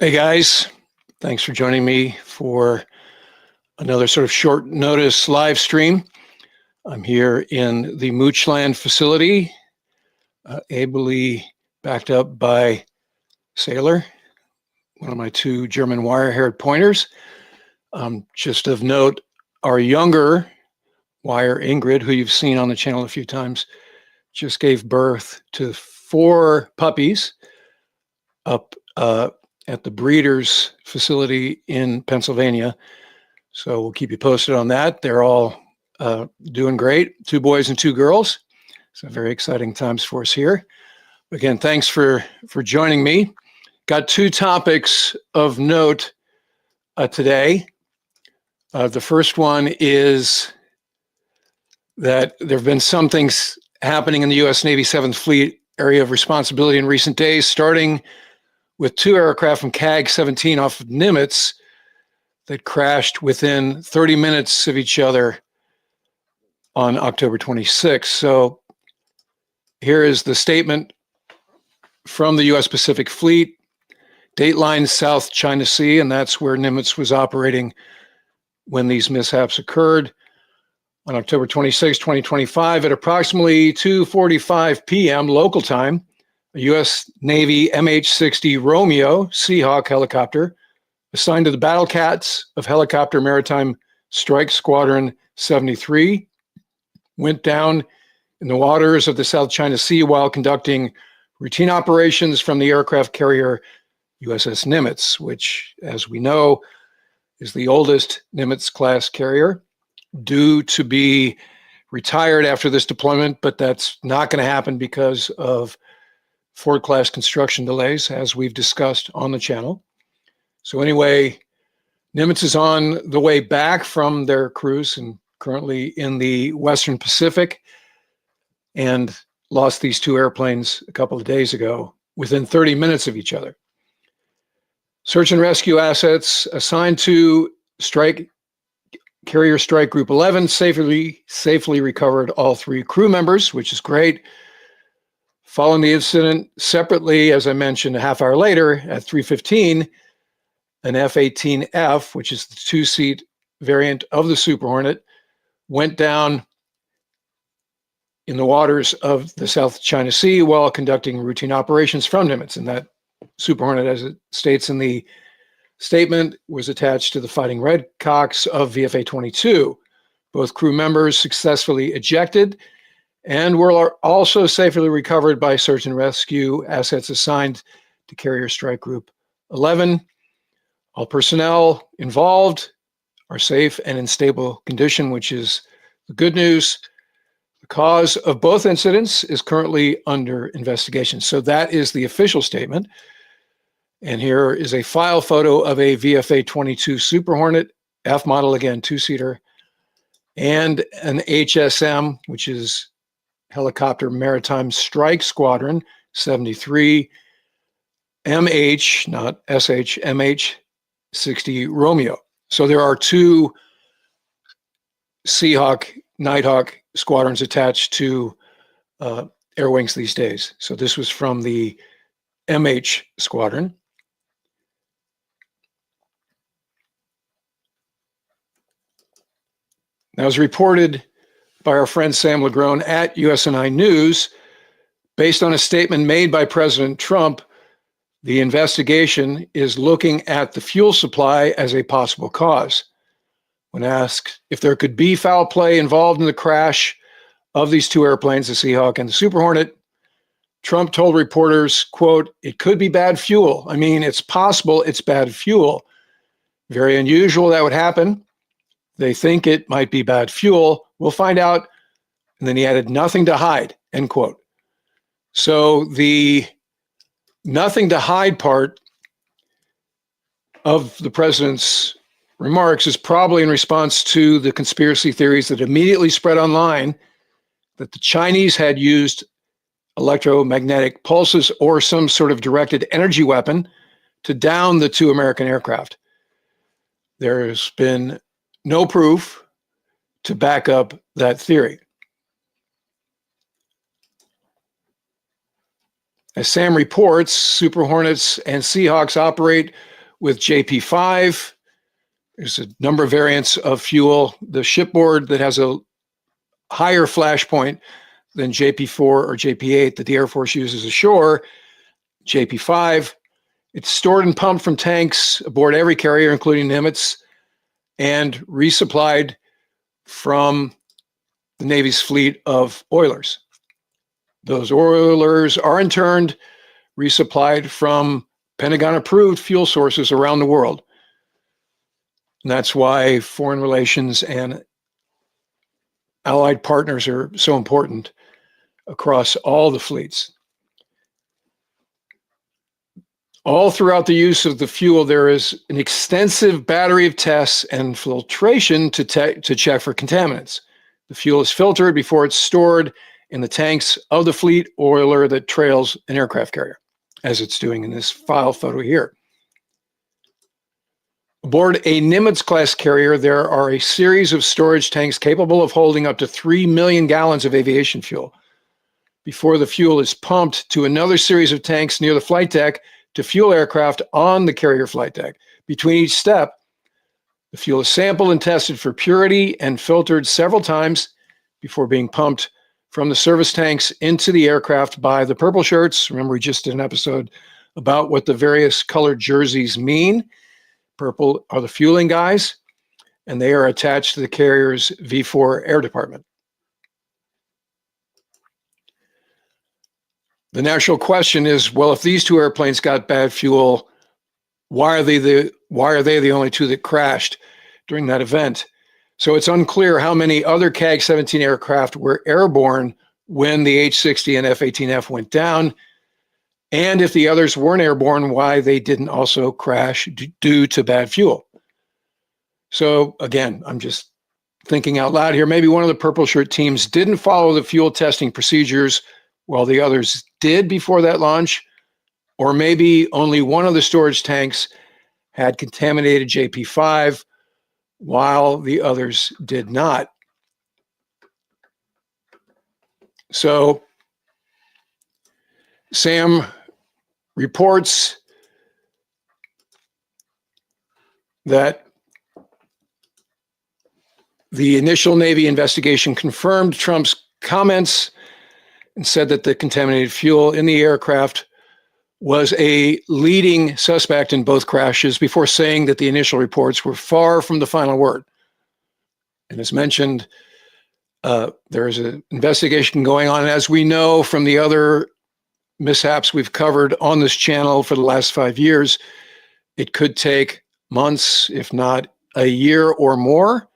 Hey guys, thanks for joining me for another sort of short notice live stream. I'm here in the Mooch land facility, ably backed up by Sailor, one of my two German wire-haired pointers. Just of note, our younger wire, Ingrid, who you've seen on the channel a few times, just gave birth to 4 puppies up at the breeder's facility in Pennsylvania. So we'll keep you posted on that. They're all doing great. 2 boys and 2 girls. So very exciting times for us here. Again, thanks for joining me. Got 2 topics of note today. The first one is that there have been some things happening in the U.S. Navy 7th Fleet area of responsibility in recent days, starting with 2 aircraft from CAG-17 off of Nimitz that crashed within 30 minutes of each other on October 26th. So here is the statement from the U.S. Pacific Fleet, dateline South China Sea, and that's where Nimitz was operating when these mishaps occurred. On October 26, 2025, at approximately 2:45 p.m. local time, a U.S. Navy MH-60 Romeo Seahawk helicopter assigned to the Battle Cats of Helicopter Maritime Strike Squadron 73 went down in the waters of the South China Sea while conducting routine operations from the aircraft carrier USS Nimitz, which, as we know, is the oldest Nimitz-class carrier, due to be retired after this deployment, but that's not going to happen because of Ford-class construction delays, as we've discussed on the channel. So anyway, Nimitz is on the way back from their cruise and currently in the Western Pacific, and lost these 2 airplanes a couple of days ago within 30 minutes of each other. Search and rescue assets assigned to Carrier Strike Group 11 safely recovered all 3 crew members, which is great. Following the incident, separately, as I mentioned, a half hour later at 3:15, an F-18F, which is the 2-seat variant of the Super Hornet, went down in the waters of the South China Sea while conducting routine operations from Nimitz. And that Super Hornet, as it states in the statement, was attached to the Fighting Redcocks of VFA-22. Both crew members successfully ejected and were also safely recovered by search and rescue assets assigned to Carrier Strike Group 11. All personnel involved are safe and in stable condition, which is the good news. The cause of both incidents is currently under investigation. So that is the official statement. And here is a file photo of a VFA-22 Super Hornet, F model again, 2-seater, and an HSM, which is Helicopter Maritime Strike Squadron 73 MH, not SH, MH-60 Romeo. So there are 2 Seahawk, Nighthawk squadrons attached to air wings these days. So this was from the MH squadron. Now, as reported by our friend Sam Legrone at USNI News, based on a statement made by President Trump, the investigation is looking at the fuel supply as a possible cause. When asked if there could be foul play involved in the crash of these 2 airplanes, the Seahawk and the Super Hornet, Trump told reporters, quote, "It could be bad fuel. I mean, it's possible it's bad fuel. Very unusual that would happen. They think it might be bad fuel. We'll find out." And then he added, "Nothing to hide," end quote. So the nothing to hide part of the president's remarks is probably in response to the conspiracy theories that immediately spread online that the Chinese had used electromagnetic pulses or some sort of directed energy weapon to down the 2 American aircraft. There's been no proof to back up that theory. As Sam reports, Super Hornets and Seahawks operate with JP5. There's a number of variants of fuel. The shipboard that has a higher flash point than JP4 or JP8 that the Air Force uses ashore, JP5. It's stored and pumped from tanks aboard every carrier, including Nimitz, and resupplied from the Navy's fleet of oilers. Those oilers are in turn resupplied from Pentagon-approved fuel sources around the world. And that's why foreign relations and allied partners are so important across all the fleets. All throughout the use of the fuel, there is an extensive battery of tests and filtration to check for contaminants. The fuel is filtered before it's stored in the tanks of the fleet oiler that trails an aircraft carrier, as it's doing in this file photo here. Aboard a Nimitz-class carrier, there are a series of storage tanks capable of holding up to 3 million gallons of aviation fuel. Before the fuel is pumped to another series of tanks near the flight deck to fuel aircraft on the carrier flight deck. Between each step, the fuel is sampled and tested for purity and filtered several times before being pumped from the service tanks into the aircraft by the purple shirts. Remember, we just did an episode about what the various colored jerseys mean. Purple are the fueling guys, and they are attached to the carrier's V4 air department. The natural question is, well, if these two airplanes got bad fuel, why are they the only two that crashed during that event? So it's unclear how many other CAG-17 aircraft were airborne when the H-60 and F-18F went down, and if the others weren't airborne, why they didn't also crash due to bad fuel. So again, I'm just thinking out loud here. Maybe one of the purple shirt teams didn't follow the fuel testing procedures while the others did before that launch, or maybe only one of the storage tanks had contaminated JP5 while the others did not. So Sam reports that the initial Navy investigation confirmed Trump's comments and said that the contaminated fuel in the aircraft was a leading suspect in both crashes, before saying that the initial reports were far from the final word. And as mentioned, there is an investigation going on. And as we know from the other mishaps we've covered on this channel for the last 5 years, it could take months, if not a year or more,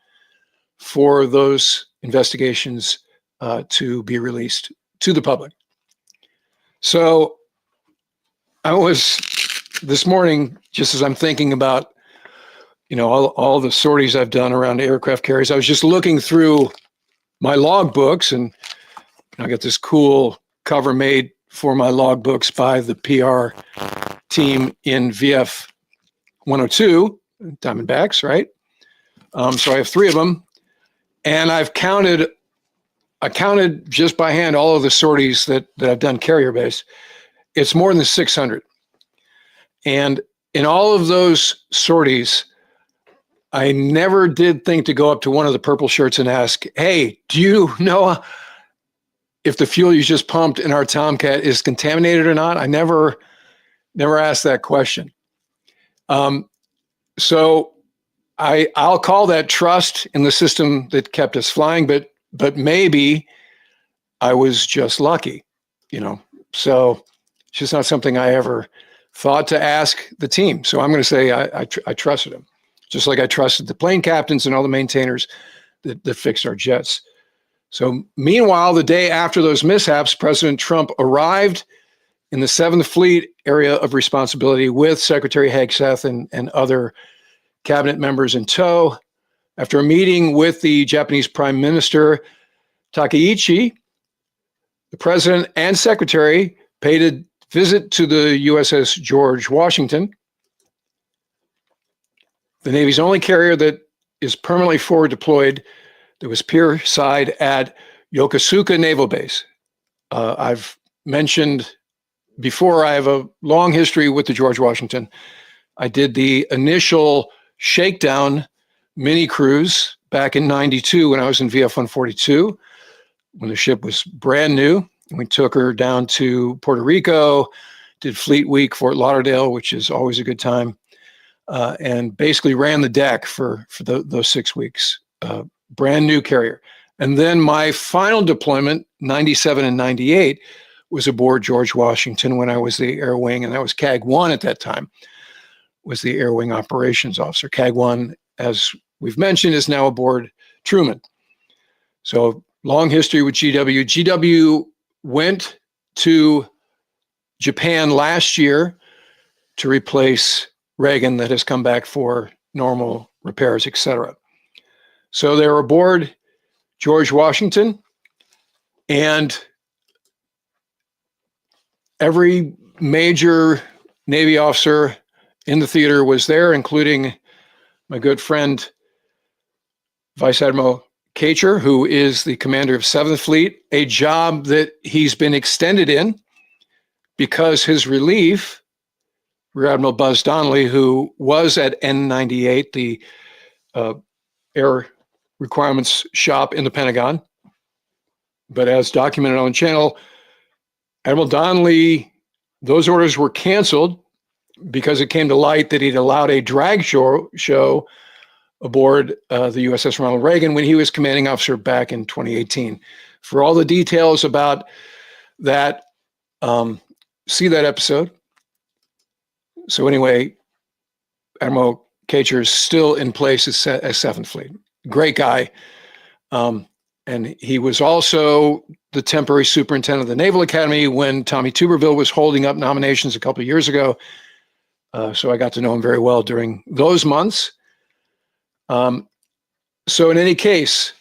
for those investigations to be released to the public. So I was, this morning, just as I'm thinking about, all the sorties I've done around aircraft carriers, I was just looking through my logbooks, and I got this cool cover made for my logbooks by the PR team in VF 102, Diamondbacks, right? So I have 3 of them, and I counted just by hand all of the sorties that I've done carrier based. It's more than 600. And in all of those sorties, I never did think to go up to one of the purple shirts and ask, hey, do you know if the fuel you just pumped in our Tomcat is contaminated or not? I never asked that question. So I'll call that trust in the system that kept us flying, but maybe I was just lucky, So it's just not something I ever thought to ask the team. So I'm going to say I trusted them, just like I trusted the plane captains and all the maintainers that fixed our jets. So meanwhile, the day after those mishaps, President Trump arrived in the 7th Fleet area of responsibility with Secretary Hegseth and other cabinet members in tow. After a meeting with the Japanese Prime Minister Takaichi, the president and secretary paid a visit to the USS George Washington, the Navy's only carrier that is permanently forward deployed, that was pierside at Yokosuka Naval Base. I've mentioned before, I have a long history with the George Washington. I did the initial shakedown mini cruise back in '92 when I was in VF 142, when the ship was brand new. We took her down to Puerto Rico, did Fleet Week, Fort Lauderdale, which is always a good time, and basically ran the deck for those 6 weeks. Brand new carrier. And then my final deployment, 97 and 98, was aboard George Washington when I was the Air Wing, and that was CAG 1 at that time, was the Air Wing Operations Officer. CAG 1, as we've mentioned, is now aboard Truman. So long history with GW. GW went to Japan last year to replace Reagan, that has come back for normal repairs, etc. So they're aboard George Washington, and every major Navy officer in the theater was there, including my good friend, Vice Admiral Kacher, who is the commander of 7th Fleet, a job that he's been extended in because his relief, Rear Admiral Buzz Donnelly, who was at N98, the Air Requirements Shop in the Pentagon, but as documented on the channel, Admiral Donnelly, those orders were canceled because it came to light that he'd allowed a drag show aboard the USS Ronald Reagan when he was commanding officer back in 2018. For all the details about that, see that episode. So anyway, Admiral Kacher is still in place as 7th Fleet. Great guy. And he was also the temporary superintendent of the Naval Academy when Tommy Tuberville was holding up nominations a couple of years ago. So I got to know him very well during those months. So in any case,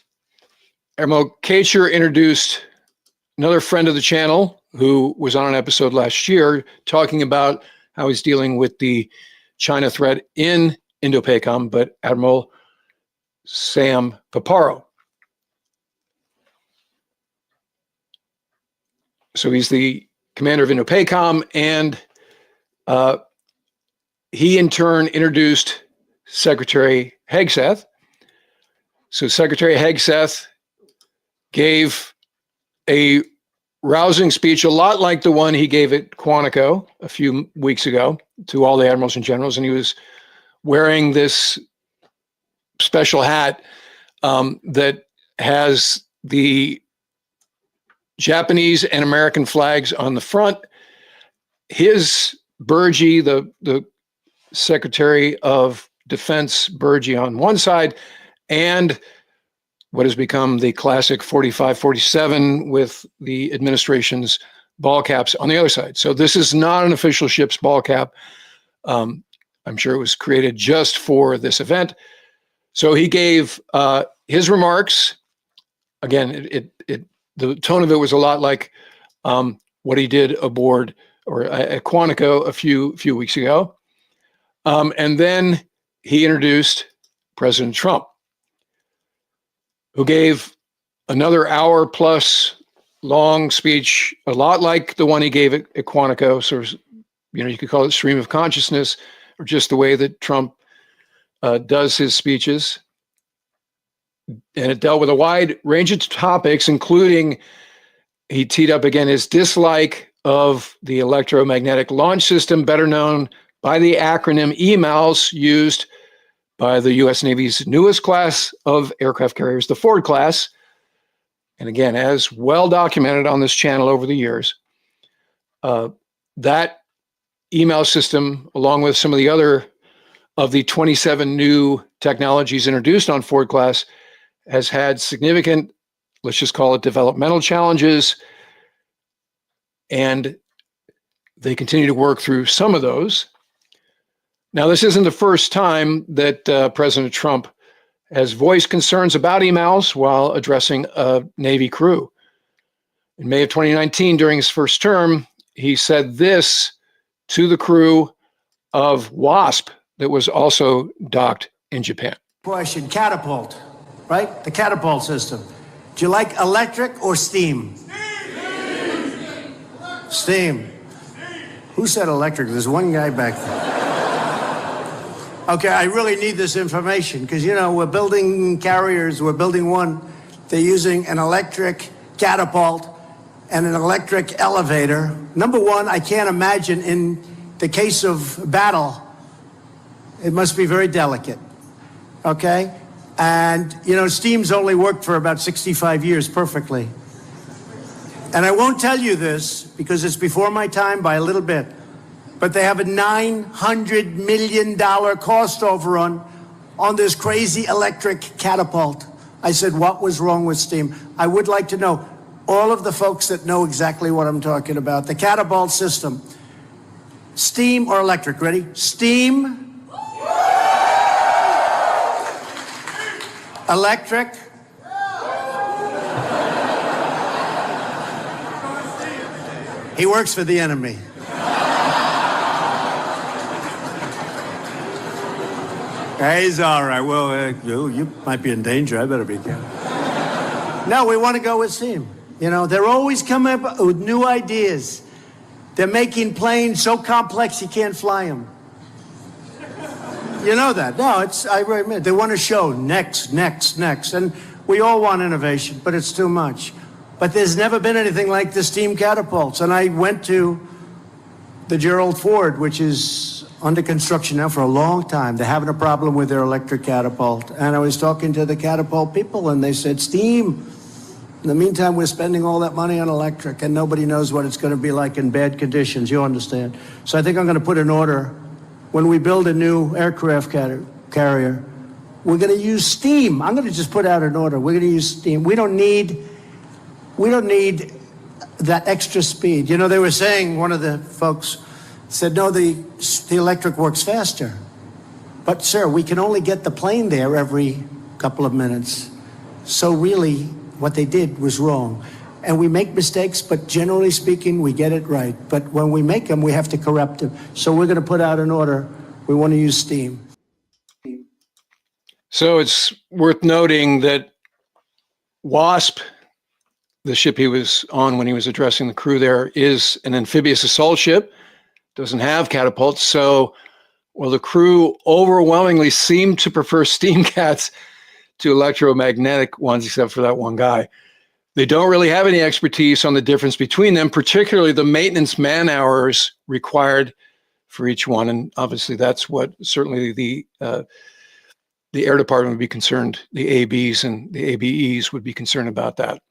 Admiral Kacher introduced another friend of the channel who was on an episode last year talking about how he's dealing with the China threat in Indo-PACOM, but Admiral Sam Paparo. So he's the commander of Indo-PACOM, and he in turn introduced Secretary Hegseth. So Secretary Hegseth gave a rousing speech, a lot like the one he gave at Quantico a few weeks ago to all the admirals and generals, and he was wearing this special hat that has the Japanese and American flags on the front. His burgee, the Secretary of Defense burgee on one side, and what has become the classic 45-47 with the administration's ball caps on the other side. So this is not an official ship's ball cap. I'm sure it was created just for this event. So he gave his remarks. Again, the tone of it was a lot like what he did aboard or at Quantico a few weeks ago. And then he introduced President Trump, who gave another hour plus long speech, a lot like the one he gave at Quantico. So, you could call it stream of consciousness, or just the way that Trump does his speeches. And it dealt with a wide range of topics, including, he teed up again his dislike of the electromagnetic launch system, better known by the acronym EMALS, used by the U.S. Navy's newest class of aircraft carriers, the Ford class. And again, as well documented on this channel over the years, that email system, along with some of the other of the 27 new technologies introduced on Ford class, has had significant, let's just call it, developmental challenges. And they continue to work through some of those. Now, this isn't the first time that President Trump has voiced concerns about EMALS while addressing a Navy crew. In May of 2019, during his first term, he said this to the crew of WASP that was also docked in Japan. Question, Catapult, right? The Catapult system. Do you like electric or steam? Steam. Who said electric? There's one guy back there. Okay, I really need this information because, you know, we're building carriers. We're building one. They're using an electric catapult and an electric elevator. Number one, I can't imagine in the case of battle, it must be very delicate, okay? And, you know, steam's only worked for about 65 years perfectly. And I won't tell you this because it's before my time by a little bit, but they have a $900 million cost overrun on this crazy electric catapult. I said, what was wrong with steam? I would like to know, all of the folks that know exactly what I'm talking about, the catapult system, steam or electric, ready? Steam, electric, he works for the enemy. He's all right. Well, you might be in danger. I better be careful. No, we want to go with steam. You know, they're always coming up with new ideas. They're making planes so complex you can't fly them. You know that? No, I admit, they want to show next. And we all want innovation, but it's too much. But there's never been anything like the steam catapults. And I went to the Gerald Ford, which is under construction now for a long time. They're having a problem with their electric catapult. And I was talking to the catapult people, and they said, steam. In the meantime, we're spending all that money on electric, and nobody knows what it's going to be like in bad conditions, you understand? So I think I'm going to put an order. When we build a new aircraft carrier, we're going to use steam. I'm going to just put out an order. We're going to use steam. We don't need that extra speed. You know, they were saying, one of the folks said, no, the electric works faster. But, sir, we can only get the plane there every couple of minutes. So really, what they did was wrong. And we make mistakes, but generally speaking, we get it right. But when we make them, we have to correct them. So we're going to put out an order. We want to use steam. So it's worth noting that WASP, the ship he was on when he was addressing the crew there, is an amphibious assault ship. Doesn't have catapults. So, well, the crew overwhelmingly seemed to prefer steam cats to electromagnetic ones, except for that one guy. They don't really have any expertise on the difference between them, particularly the maintenance man hours required for each one. And obviously that's what certainly the Air Department would be concerned, the ABs and the ABEs would be concerned about that.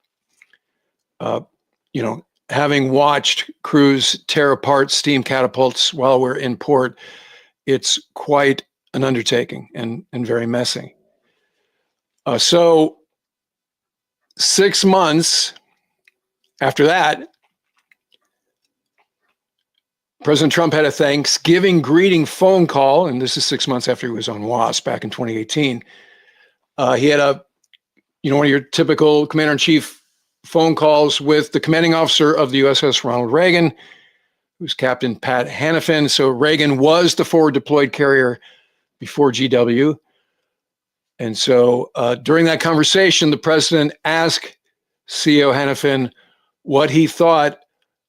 You know, having watched crews tear apart steam catapults while we're in port, it's quite an undertaking and very messy. So 6 months after that, President Trump had a Thanksgiving greeting phone call, and this is 6 months after he was on WASP back in 2018. He had one of your typical commander-in-chief phone calls with the commanding officer of the USS Ronald Reagan, who's Captain Pat Hannafin. So Reagan was the forward deployed carrier before GW. And so during that conversation, the president asked CO Hannafin what he thought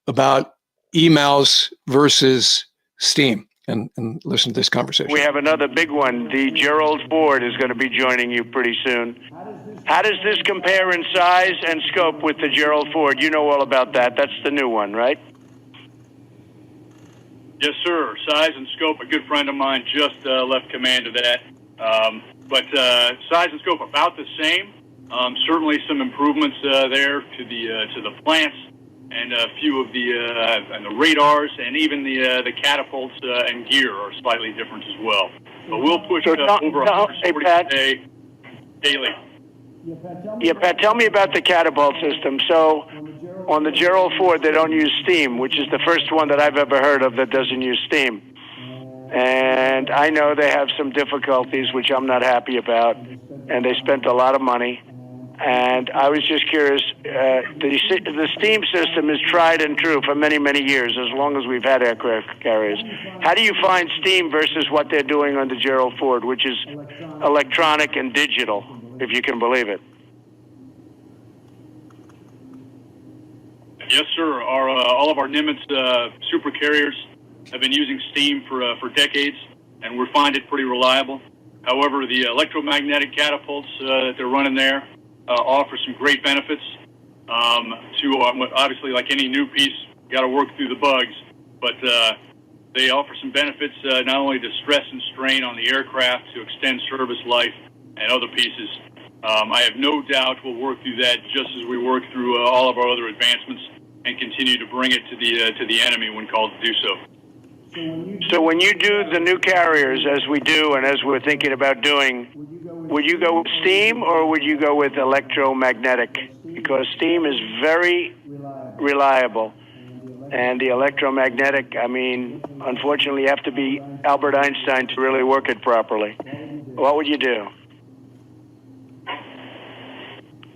about emails versus steam. And listen to this conversation. We have another big one. The Gerald Ford is going to be joining you pretty soon. How does this compare in size and scope with the Gerald Ford? You know all about that. That's the new one, right? Yes, sir. Size and scope, a good friend of mine just left command of that. But size and scope about the same. Certainly some improvements there to the plants and a few of the radars and even the catapults and gear are slightly different as well. But we'll push over 140 a day daily. Yeah, Pat, tell me about the catapult system. So on the Gerald Ford, they don't use steam, which is the first one that I've ever heard of that doesn't use steam. And I know they have some difficulties, which I'm not happy about, and they spent a lot of money. And I was just curious, the steam system is tried and true for many, many years, as long as we've had aircraft carriers. How do you find steam versus what they're doing on the Gerald Ford, which is electronic and digital, if you can believe it? Yes, sir. All of our Nimitz super carriers have been using steam for decades, and we find it pretty reliable. However, the electromagnetic catapults that they're running there offer some great benefits. To obviously, like any new piece, you got to work through the bugs, but they offer some benefits not only to stress and strain on the aircraft to extend service life and other pieces. I have no doubt we'll work through that just as we work through all of our other advancements and continue to bring it to the enemy when called to do so. So when you do the new carriers, as we do and as we're thinking about doing, would you go with steam or would you go with electromagnetic? Because steam is very reliable. And the electromagnetic, I mean, unfortunately, you have to be Albert Einstein to really work it properly. What would you do?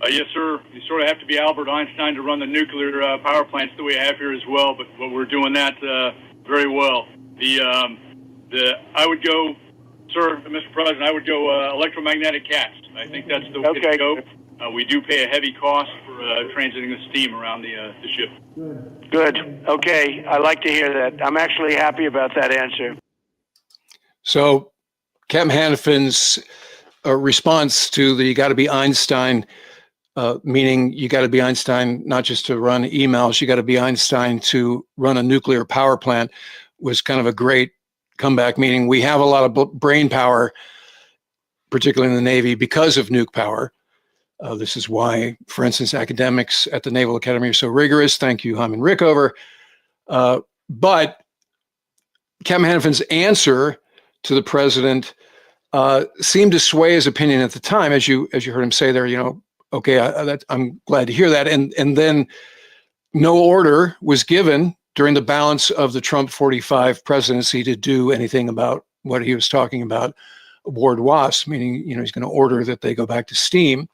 Yes, sir. You sort of have to be Albert Einstein to run the nuclear power plants that we have here as well, but we're doing that very well. I would go, sir, Mr. President, I would go electromagnetic cats. I think that's the way to go. We do pay a heavy cost for transiting the steam around the ship. Good. Okay. I like to hear that. I'm actually happy about that answer. So Captain Hannafin's response to the you got to be Einstein, meaning you got to be Einstein not just to run emails, you got to be Einstein to run a nuclear power plant, was kind of a great comeback, meaning we have a lot of brain power, particularly in the Navy, because of nuke power. This is why, for instance, academics at the Naval Academy are so rigorous. Thank you, Hyman Rickover. But Captain Hannafin's answer to the president seemed to sway his opinion at the time, as you heard him say there. You know, okay, I'm glad to hear that. And then no order was given during the balance of the Trump 45 presidency to do anything about what he was talking about aboard WASP, meaning, you know, he's going to order that they go back to steam.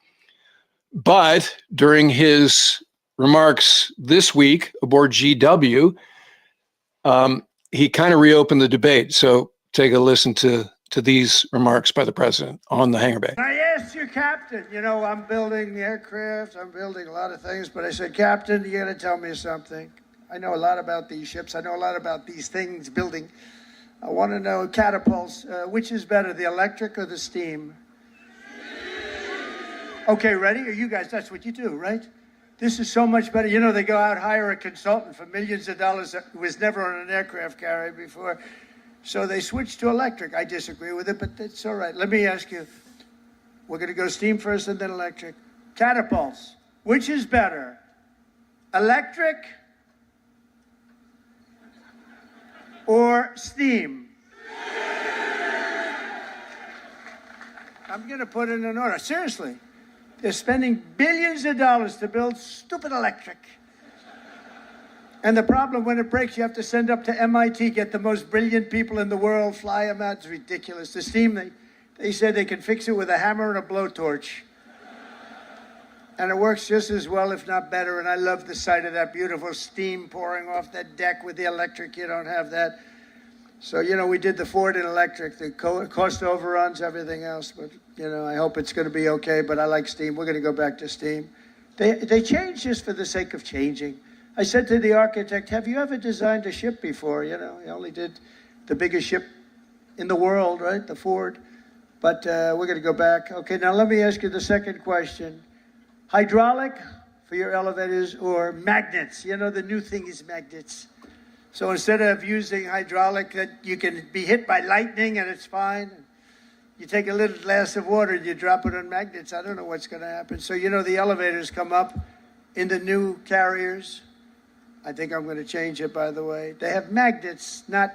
But during his remarks this week aboard GW, he kind of reopened the debate. So take a listen to these remarks by the president on the hangar bay. I asked you, Captain, you know, I'm building aircraft, I'm building a lot of things, but I said, Captain, you got to tell me something. I know a lot about these ships. I know a lot about these things building. I want to know, catapults, which is better, the electric or the steam? Okay, ready? Are you guys, that's what you do, right? This is so much better. You know, they go out, hire a consultant for millions of dollars that was never on an aircraft carrier before. So they switched to electric. I disagree with it, but it's all right. Let me ask you, we're going to go steam first and then electric. Catapults, which is better, electric or steam? I'm going to put it in order. Seriously. They're spending billions of dollars to build stupid electric. And the problem, when it breaks, you have to send up to MIT, get the most brilliant people in the world, fly them out. It's ridiculous. The steam, they said they can fix it with a hammer and a blowtorch. And it works just as well, if not better. And I love the sight of that beautiful steam pouring off that deck. With the electric, you don't have that. So, you know, we did the Ford in electric, the cost overruns, everything else. But, you know, I hope it's going to be okay. But I like steam. We're going to go back to steam. They changed just for the sake of changing. I said to the architect, have you ever designed a ship before? You know, he only did the biggest ship in the world, right? The Ford. But we're going to go back. Okay, now let me ask you the second question. Hydraulic for your elevators or magnets? You know, the new thing is magnets. So instead of using hydraulic, that you can be hit by lightning and it's fine. You take a little glass of water and you drop it on magnets. I don't know what's going to happen. So, you know, the elevators come up in the new carriers. I think I'm going to change it, by the way. They have magnets. Not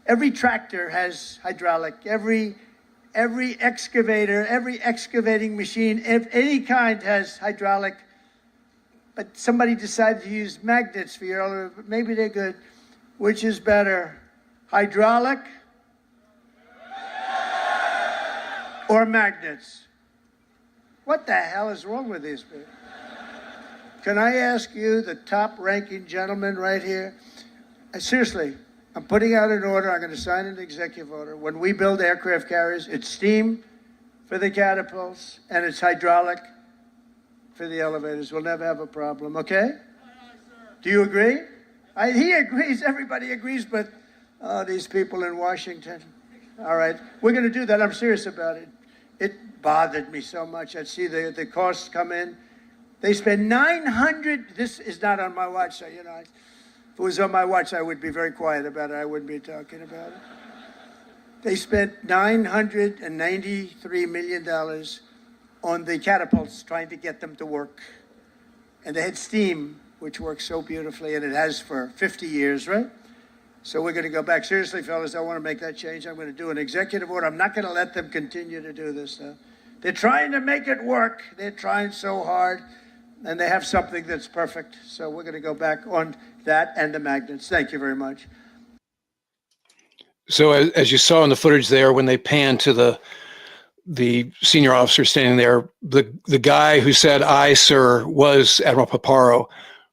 every tractor has hydraulic. Every excavator, every excavating machine, any kind has hydraulic. But somebody decided to use magnets for your elevator. Maybe they're good. Which is better, hydraulic or magnets? What the hell is wrong with these people? Can I ask you, the top-ranking gentleman right here? Seriously, I'm putting out an order. I'm going to sign an executive order. When we build aircraft carriers, it's steam for the catapults and it's hydraulic for the elevators. We'll never have a problem, okay? Do you agree? He agrees, everybody agrees, but Oh, these people in Washington. All right, we're going to do that. I'm serious about it. It bothered me so much. I'd see the costs come in. They spend 900. This is not on my watch, so if it was on my watch, I would be very quiet about it. I wouldn't be talking about it. They spent $993 million on the catapults, trying to get them to work. And they had steam, which works so beautifully, and it has for 50 years, right? So we're going to go back. Seriously, fellas, I want to make that change. I'm going to do an executive order. I'm not going to let them continue to do this. They're trying to make it work. They're trying so hard, and they have something that's perfect. So we're going to go back on that and the magnets. Thank you very much. So as you saw in the footage there, when they panned to the senior officer standing there, the guy who said, "Aye, sir," was Admiral Paparo,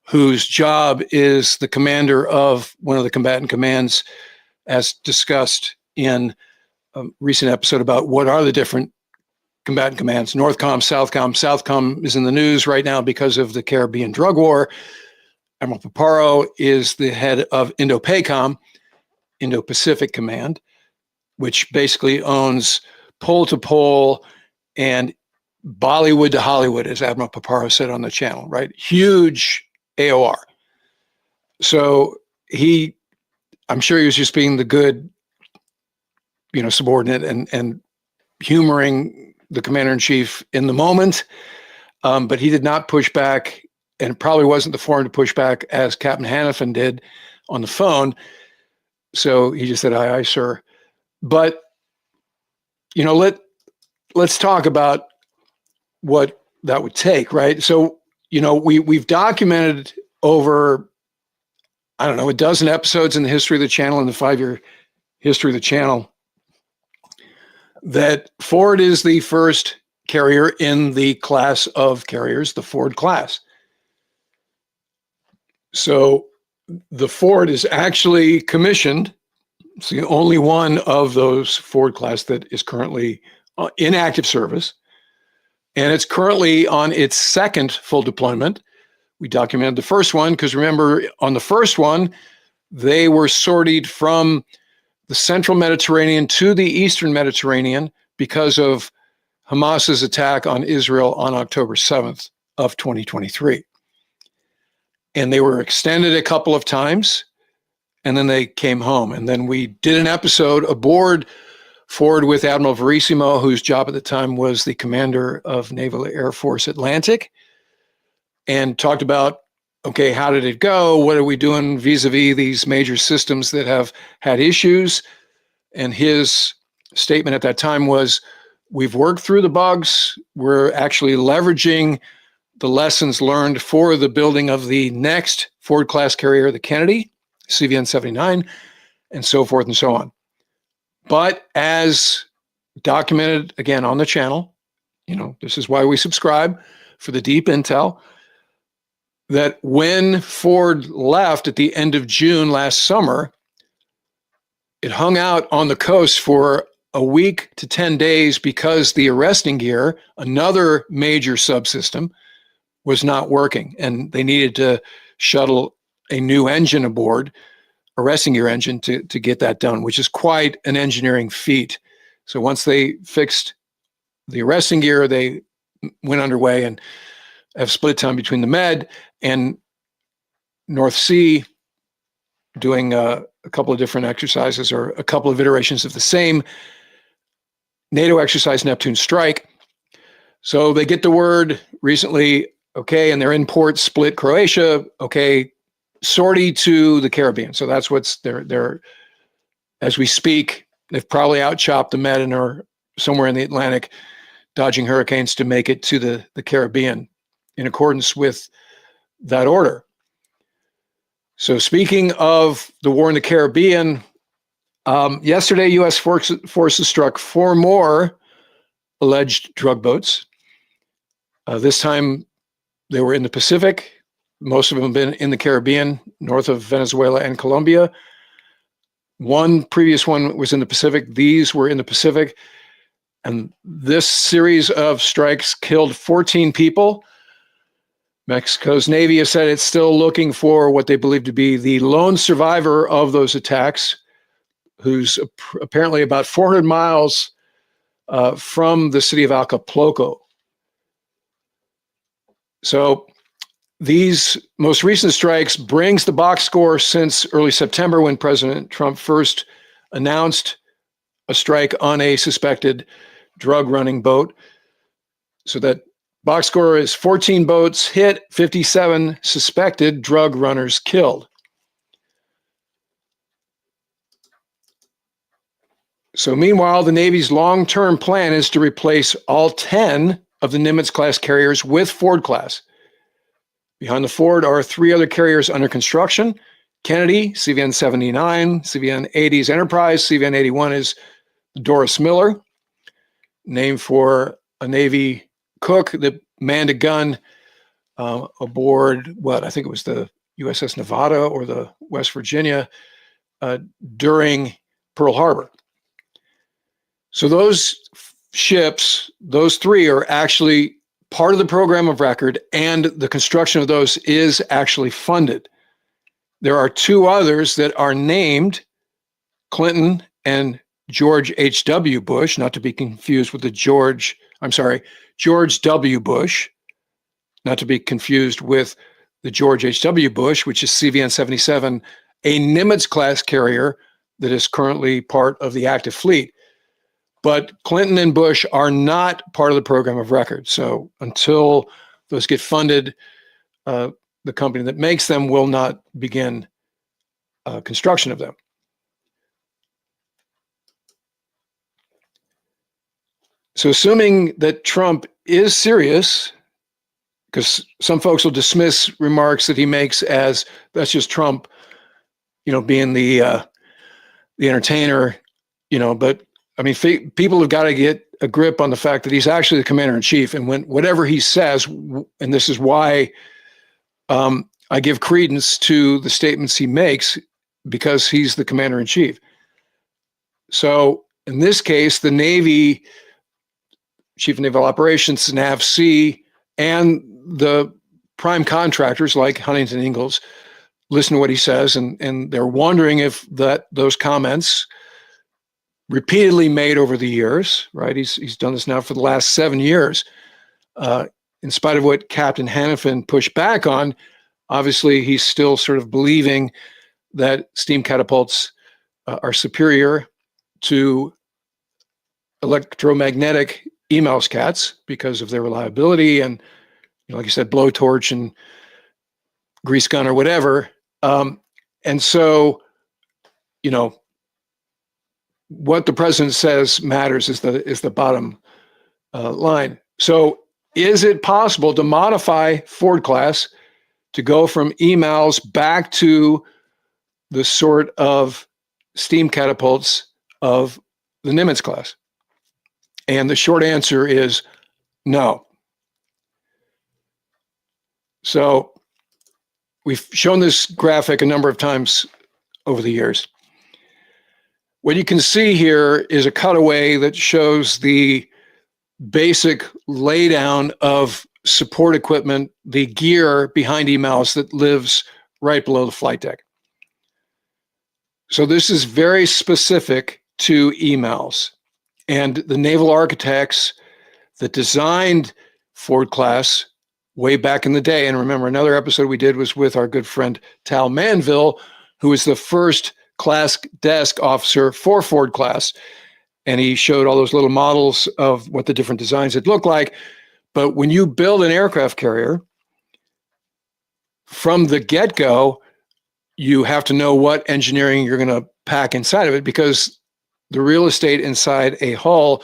whose job is the commander of one of the combatant commands, as discussed in a recent episode about what are the different combatant commands: Northcom, Southcom. Southcom is in the news right now because of the Caribbean drug war. Admiral Paparo is the head of Indo-PACOM, Indo-Pacific Command, which basically owns pole to pole and Bollywood to Hollywood, as Admiral Paparo said on the channel, right? Huge AOR. So I'm sure he was just being the good, subordinate and humoring the commander-in-chief in the moment. But he did not push back, and it probably wasn't the forum to push back as Captain Hannafin did on the phone. So he just said, "Aye, aye, sir." But, let's talk about what that would take, right? So, we've documented over, I don't know, a dozen episodes in the history of the channel, in the 5-year history of the channel, that Ford is the first carrier in the class of carriers, the Ford class. So the Ford is actually commissioned. It's the only one of those Ford class that is currently in active service. And it's currently on its second full deployment. We documented the first one because, remember, on the first one, they were sortied from the central Mediterranean to the eastern Mediterranean because of Hamas's attack on Israel on October 7th of 2023. And they were extended a couple of times, and then they came home. And then we did an episode aboard Ford with Admiral Verissimo, whose job at the time was the commander of Naval Air Force Atlantic, and talked about, okay, how did it go? What are we doing vis-a-vis these major systems that have had issues? And his statement at that time was, we've worked through the bugs. We're actually leveraging the lessons learned for the building of the next Ford-class carrier, the Kennedy, CVN-79, and so forth and so on. But as documented, again, on the channel, this is why we subscribe, for the deep intel, that when Ford left at the end of June last summer, it hung out on the coast for a week to 10 days because the arresting gear, another major subsystem, was not working, and they needed to shuttle a new engine aboard, arresting gear engine, to get that done, which is quite an engineering feat. So once they fixed the arresting gear, they went underway and have split time between the Med and North Sea, doing a couple of different exercises, or a couple of iterations of the same NATO exercise, Neptune Strike. So they get the word recently, okay, and they're in port Split, Croatia, okay, sortie to the Caribbean. So that's what's they're as we speak, they've probably out-chopped the Med and are somewhere in the Atlantic dodging hurricanes to make it to the Caribbean in accordance with that order. So speaking of the war in the Caribbean, yesterday U.S. forces struck 4 more alleged drug boats. This time they were in the Pacific. Most of them have been in the Caribbean, north of Venezuela and Colombia. One previous one was in the Pacific. These were in the Pacific. And this series of strikes killed 14 people. Mexico's Navy has said it's still looking for what they believe to be the lone survivor of those attacks, who's apparently about 400 miles from the city of Acapulco. So these most recent strikes brings the box score since early September, when President Trump first announced a strike on a suspected drug running boat. So that box score is 14 boats hit, 57 suspected drug runners killed. So meanwhile, the Navy's long-term plan is to replace all 10 of the Nimitz-class carriers with Ford-class. Behind the Ford are 3 other carriers under construction: Kennedy, CVN-79, CVN-80 is Enterprise, CVN-81 is Doris Miller, named for a Navy cook that manned a gun aboard, I think it was the USS Nevada or the West Virginia during Pearl Harbor. So those ships, those 3, are actually part of the program of record, and the construction of those is actually funded. There are 2 others that are named Clinton and George H.W. Bush, not to be confused with George W. Bush, not to be confused with the George H.W. Bush, which is CVN-77, a Nimitz-class carrier that is currently part of the active fleet. But Clinton and Bush are not part of the program of record. So until those get funded, the company that makes them will not begin construction of them. So assuming that Trump is serious, because some folks will dismiss remarks that he makes as that's just Trump, being the entertainer, but I mean, people have got to get a grip on the fact that he's actually the commander-in-chief, and whatever he says, and this is why I give credence to the statements he makes, because he's the commander-in-chief. So in this case, the Navy, Chief of Naval Operations, NAVC, and the prime contractors like Huntington Ingalls listen to what he says, and they're wondering if those comments repeatedly made over the years, right? He's done this now for the last 7 years. In spite of what Captain Hanifin pushed back on, obviously he's still sort of believing that steam catapults are superior to electromagnetic EMALS because of their reliability and, like you said, blowtorch and grease gun or whatever. And so, what the president says matters is the bottom line. So is it possible to modify Ford class to go from EMALS back to the sort of steam catapults of the Nimitz class? And the short answer is no. So we've shown this graphic a number of times over the years. What you can see here is a cutaway that shows the basic laydown of support equipment, the gear behind EMALS that lives right below the flight deck. So this is very specific to EMALS. And the naval architects that designed Ford class way back in the day, and remember, another episode we did was with our good friend Tal Manville, who was the first class desk officer for Ford class. And he showed all those little models of what the different designs would look like. But when you build an aircraft carrier, from the get-go, you have to know what engineering you're going to pack inside of it, because the real estate inside a hull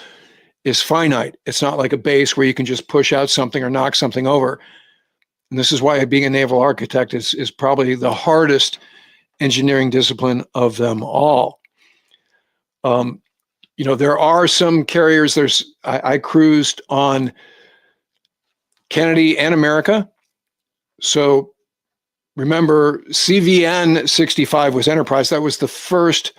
is finite. It's not like a base where you can just push out something or knock something over. And this is why being a naval architect is probably the hardest engineering discipline of them all. There are some carriers. I cruised on Kennedy and America. So remember, CVN-65 was Enterprise. That was the first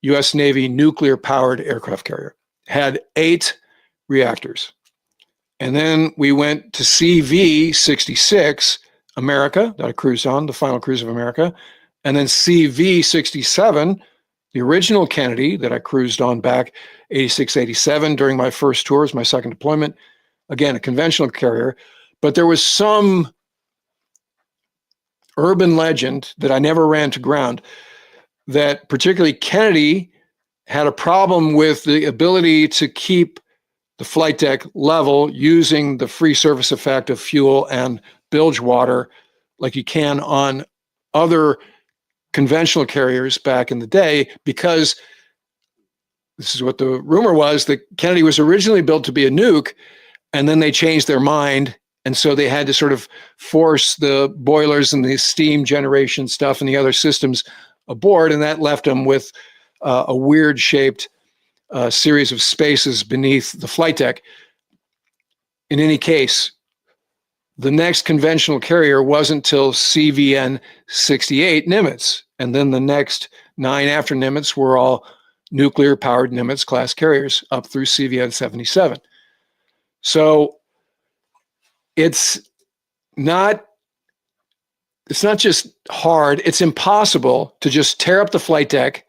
U.S. Navy nuclear-powered aircraft carrier. Had 8 reactors. And then we went to CV-66, America, that I cruised on, the final cruise of America. And then CV-67, The original Kennedy that I cruised on back 86, 87 during my first tours, my second deployment, again, a conventional carrier, but there was some urban legend that I never ran to ground that particularly Kennedy had a problem with the ability to keep the flight deck level using the free surface effect of fuel and bilge water like you can on other conventional carriers back in the day, because this is what the rumor was, that Kennedy was originally built to be a nuke, and then they changed their mind. And so they had to sort of force the boilers and the steam generation stuff and the other systems aboard, and that left them with a weird shaped series of spaces beneath the flight deck. In any case, the next conventional carrier wasn't till CVN 68 Nimitz, and then the next 9 after Nimitz were all nuclear powered Nimitz class carriers up through CVN 77. So it's not just hard, it's impossible to just tear up the flight deck,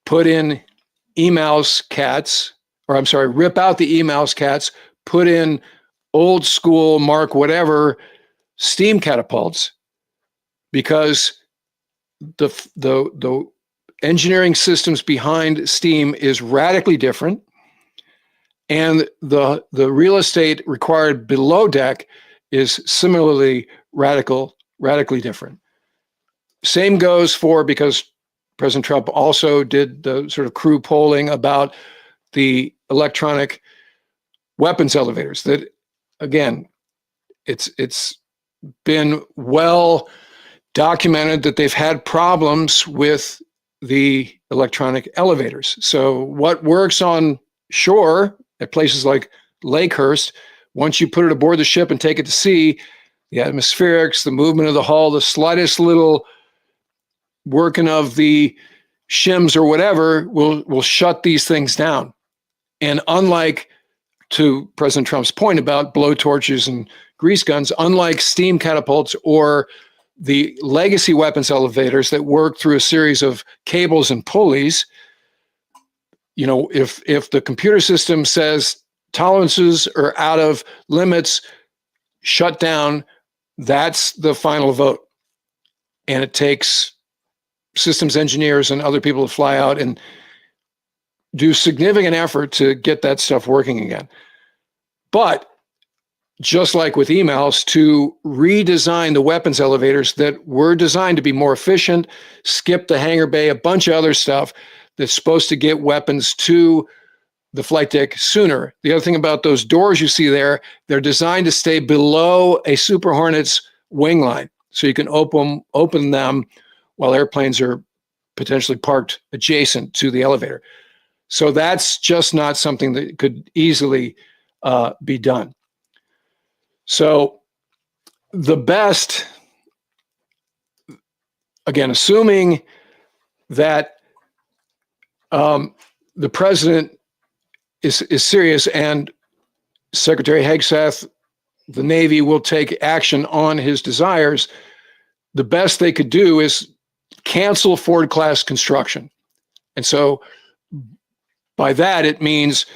put in rip out the EMAUS cats, put in old school Mark whatever steam catapults, because the engineering systems behind steam is radically different, and the real estate required below deck is similarly radically different. Same goes for, because President Trump also did the sort of crew polling about the electronic weapons elevators, that again, it's been well documented that they've had problems with the electronic elevators. So what works on shore at places like Lakehurst, once you put it aboard the ship and take it to sea, the atmospherics, the movement of the hull, the slightest little working of the shims or whatever will shut these things down. And unlike, to President Trump's point about blowtorches and grease guns, unlike steam catapults or the legacy weapons elevators that work through a series of cables and pulleys, you know, if the computer system says tolerances are out of limits, shut down, that's the final vote. And it takes systems engineers and other people to fly out and do significant effort to get that stuff working again. But just like with EMAUS, to redesign the weapons elevators that were designed to be more efficient, skip the hangar bay, a bunch of other stuff that's supposed to get weapons to the flight deck sooner. The other thing about those doors you see there, they're designed to stay below a Super Hornet's wing line, so you can open them while airplanes are potentially parked adjacent to the elevator. So that's just not something that could easily be done. So the best, again, assuming that the president is serious and Secretary Hegseth, the Navy, will take action on his desires, the best they could do is cancel Ford-class construction. And so by that, it means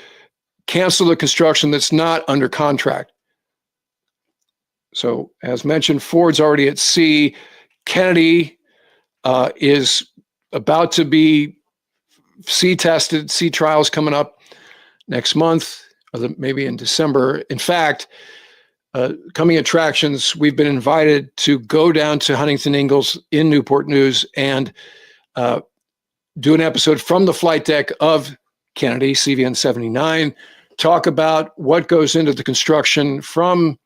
cancel the construction that's not under contract. So as mentioned, Ford's already at sea. Kennedy is about to be sea tested, sea trials coming up next month, or maybe in December. In fact, coming attractions, we've been invited to go down to Huntington Ingalls in Newport News and do an episode from the flight deck of Kennedy, CVN 79, talk about what goes into the construction from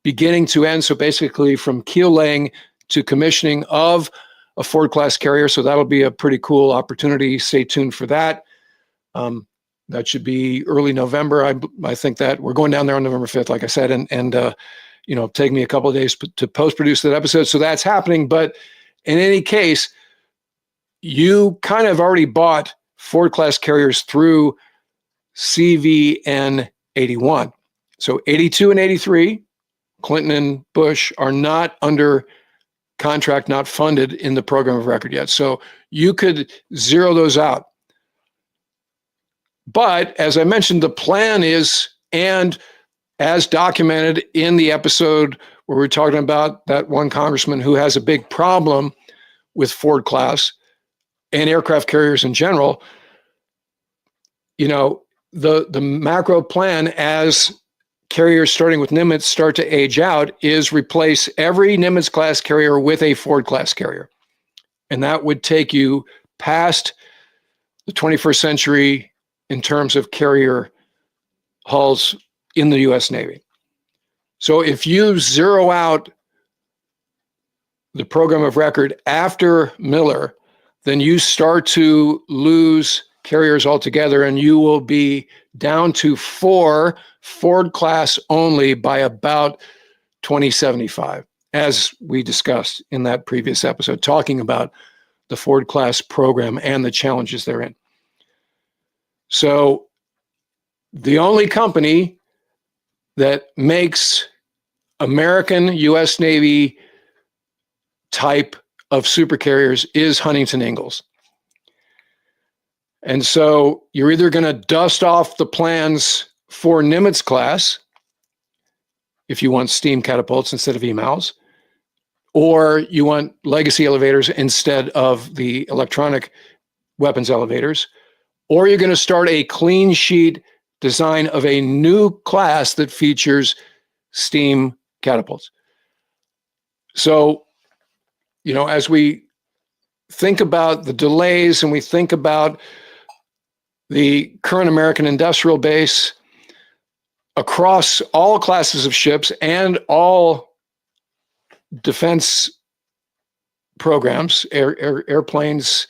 beginning to end. So basically from keel laying to commissioning of a Ford-class carrier. So that'll be a pretty cool opportunity. Stay tuned for that. That should be early November. I think that we're going down there on November 5th, like I said, and you know, take me a couple of days to post-produce that episode. So that's happening. But in any case, you kind of already bought Ford-class carriers through CVN 81. So 82 and 83, Clinton and Bush, are not under contract not funded in the program of record yet. So you could zero those out. But as I mentioned, the plan is, and as documented in the episode where we're talking about that one congressman who has a big problem with Ford class and aircraft carriers in general, the macro plan, as carriers starting with Nimitz start to age out, is replace every Nimitz class carrier with a Ford class carrier. And that would take you past the 21st century in terms of carrier hulls in the US Navy. So if you zero out the program of record after Miller, then you start to lose carriers altogether, and you will be down to 4 Ford class only by about 2075, as we discussed in that previous episode, talking about the Ford class program and the challenges therein. So the only company that makes American US Navy type of supercarriers is Huntington Ingalls. And so you're either going to dust off the plans for Nimitz class if you want steam catapults instead of EMALs, or you want legacy elevators instead of the electronic weapons elevators, or you're going to start a clean sheet design of a new class that features steam catapults. So, as we think about the delays and we think about the current American industrial base across all classes of ships and all defense programs, airplanes,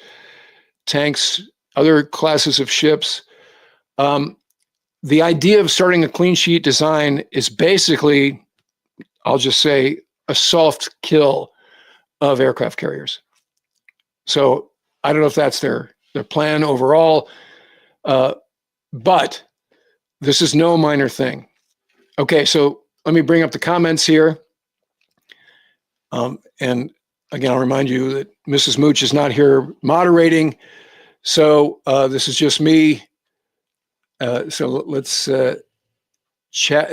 tanks, other classes of ships, the idea of starting a clean sheet design is basically, I'll just say, a soft kill of aircraft carriers. So I don't know if that's their plan overall, but this is no minor thing. Okay, so let me bring up the comments here. And again, I'll remind you that Mrs. Mooch is not here moderating, so this is just me. So let's chat.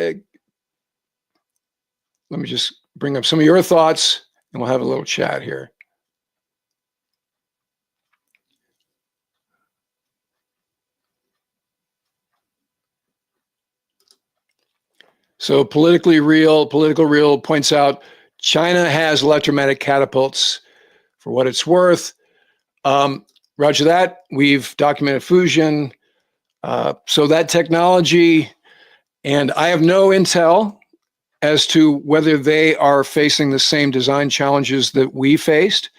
Let me just bring up some of your thoughts, and we'll have a little chat here. So Political Real points out China has electromagnetic catapults for what it's worth. Roger that. We've documented fusion. So that technology, and I have no intel as to whether they are facing the same design challenges that we faced.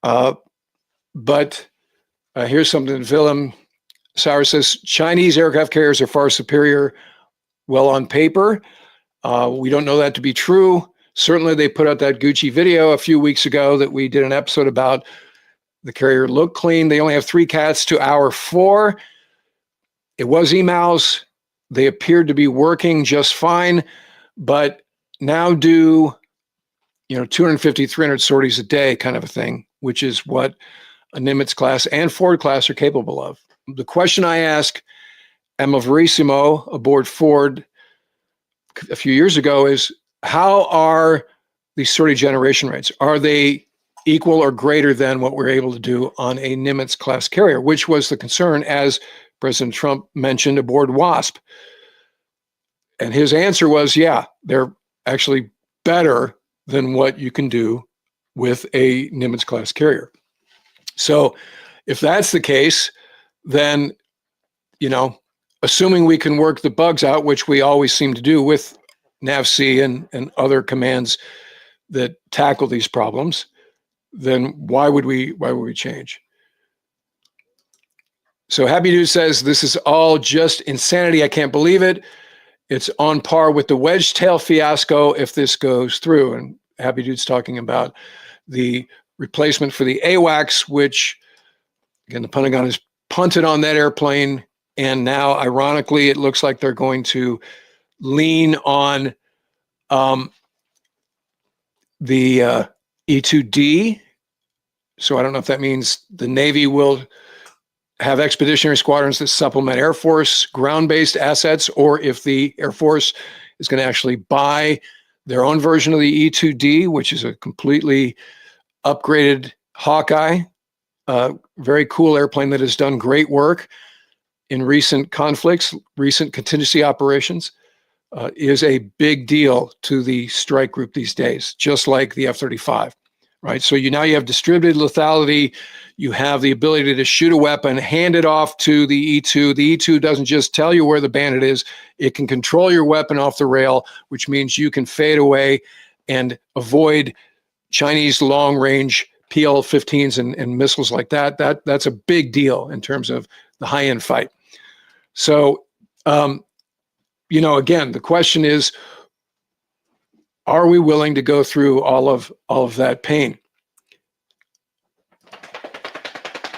But here's something that Willem Sauer says, Chinese aircraft carriers are far superior. Well, on paper, we don't know that to be true. Certainly, they put out that Gucci video a few weeks ago that we did an episode about. The carrier looked clean. They only have 3 cats to our 4. It was EMALs. They appeared to be working just fine, but now do 250, 300 sorties a day kind of a thing, which is what a Nimitz class and Ford class are capable of. The question I ask Emma Verissimo aboard Ford a few years ago is, how are these sortie generation rates? Are they equal or greater than what we're able to do on a Nimitz class carrier, which was the concern, as President Trump mentioned, aboard WASP? And his answer was, yeah, they're actually better than what you can do with a Nimitz class carrier. So if that's the case, then, assuming we can work the bugs out, which we always seem to do with NAVC and other commands that tackle these problems, then why would we change? So Happy Dude says, this is all just insanity. I can't believe it. It's on par with the wedge tail fiasco if this goes through. And Happy Dude's talking about the replacement for the AWACS, which, again, the Pentagon has punted on that airplane. And now, ironically, it looks like they're going to lean on the E-2D. So I don't know if that means the Navy will have expeditionary squadrons that supplement Air Force ground-based assets, or if the Air Force is going to actually buy their own version of the E-2D, which is a completely upgraded Hawkeye, very cool airplane that has done great work in recent conflicts, recent contingency operations, is a big deal to the strike group these days, just like the F-35, right? So now you have distributed lethality. You have the ability to shoot a weapon, hand it off to the E-2. The E-2 doesn't just tell you where the bandit is. It can control your weapon off the rail, which means you can fade away and avoid Chinese long-range PL-15s and missiles like that. That's a big deal in terms of the high-end fight. So, again, the question is, are we willing to go through all of that pain?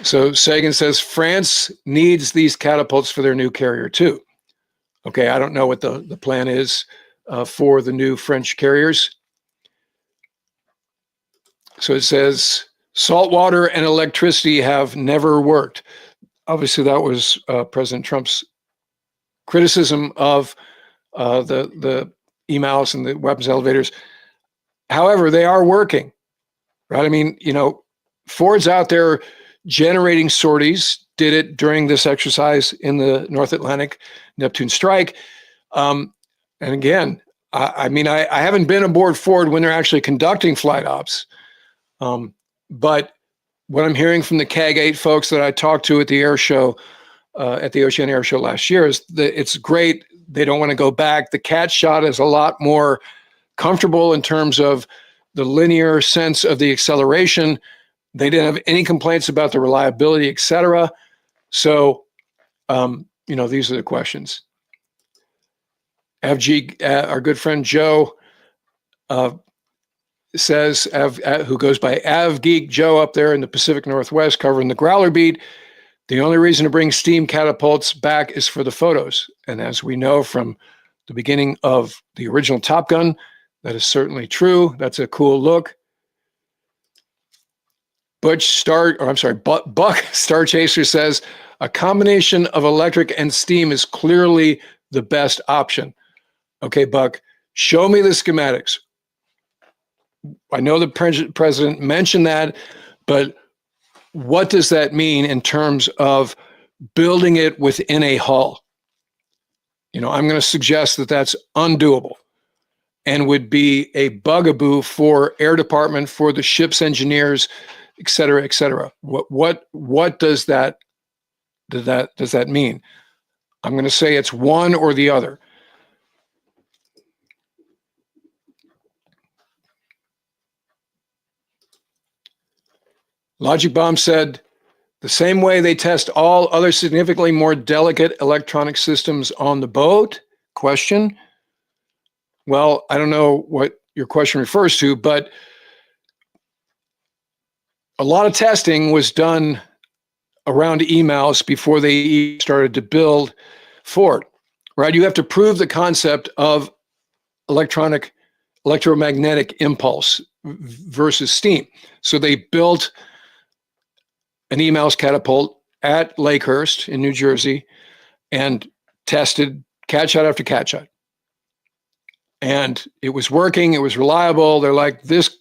So Sagan says France needs these catapults for their new carrier too. Okay, I don't know what the plan is for the new French carriers. So it says salt water and electricity have never worked. Obviously, that was President Trump's criticism of the EMALs and the weapons elevators. However, they are working, right? I mean, Ford's out there generating sorties, did it during this exercise in the North Atlantic Neptune strike. And again, I haven't been aboard Ford when they're actually conducting flight ops. But what I'm hearing from the CAG-8 folks that I talked to at the air show, at the Oceana Air Show last year, is that it's great. They don't want to go back. The cat shot is a lot more comfortable in terms of the linear sense of the acceleration. They didn't have any complaints about the reliability, et cetera. So, these are the questions. Our good friend Joe says, who goes by AvGeek Joe up there in the Pacific Northwest covering the Growler beat, the only reason to bring steam catapults back is for the photos. And as we know from the beginning of the original Top Gun, that is certainly true. That's a cool look. Buck Star Chaser says, a combination of electric and steam is clearly the best option. Okay, Buck, show me the schematics. I know the president mentioned that, but what does that mean in terms of building it within a hull? I'm going to suggest that that's undoable and would be a bugaboo for Air Department, for the ship's engineers, et cetera, et cetera. What does that mean? I'm going to say it's one or the other. Logic Bomb said, the same way they test all other significantly more delicate electronic systems on the boat? Question. Well, I don't know what your question refers to, but a lot of testing was done around EMALs before they started to build Ford, right? You have to prove the concept of electromagnetic impulse versus steam. So they built an EMALS catapult at Lakehurst in New Jersey and tested cat shot after cat shot. And it was working, it was reliable. They're like this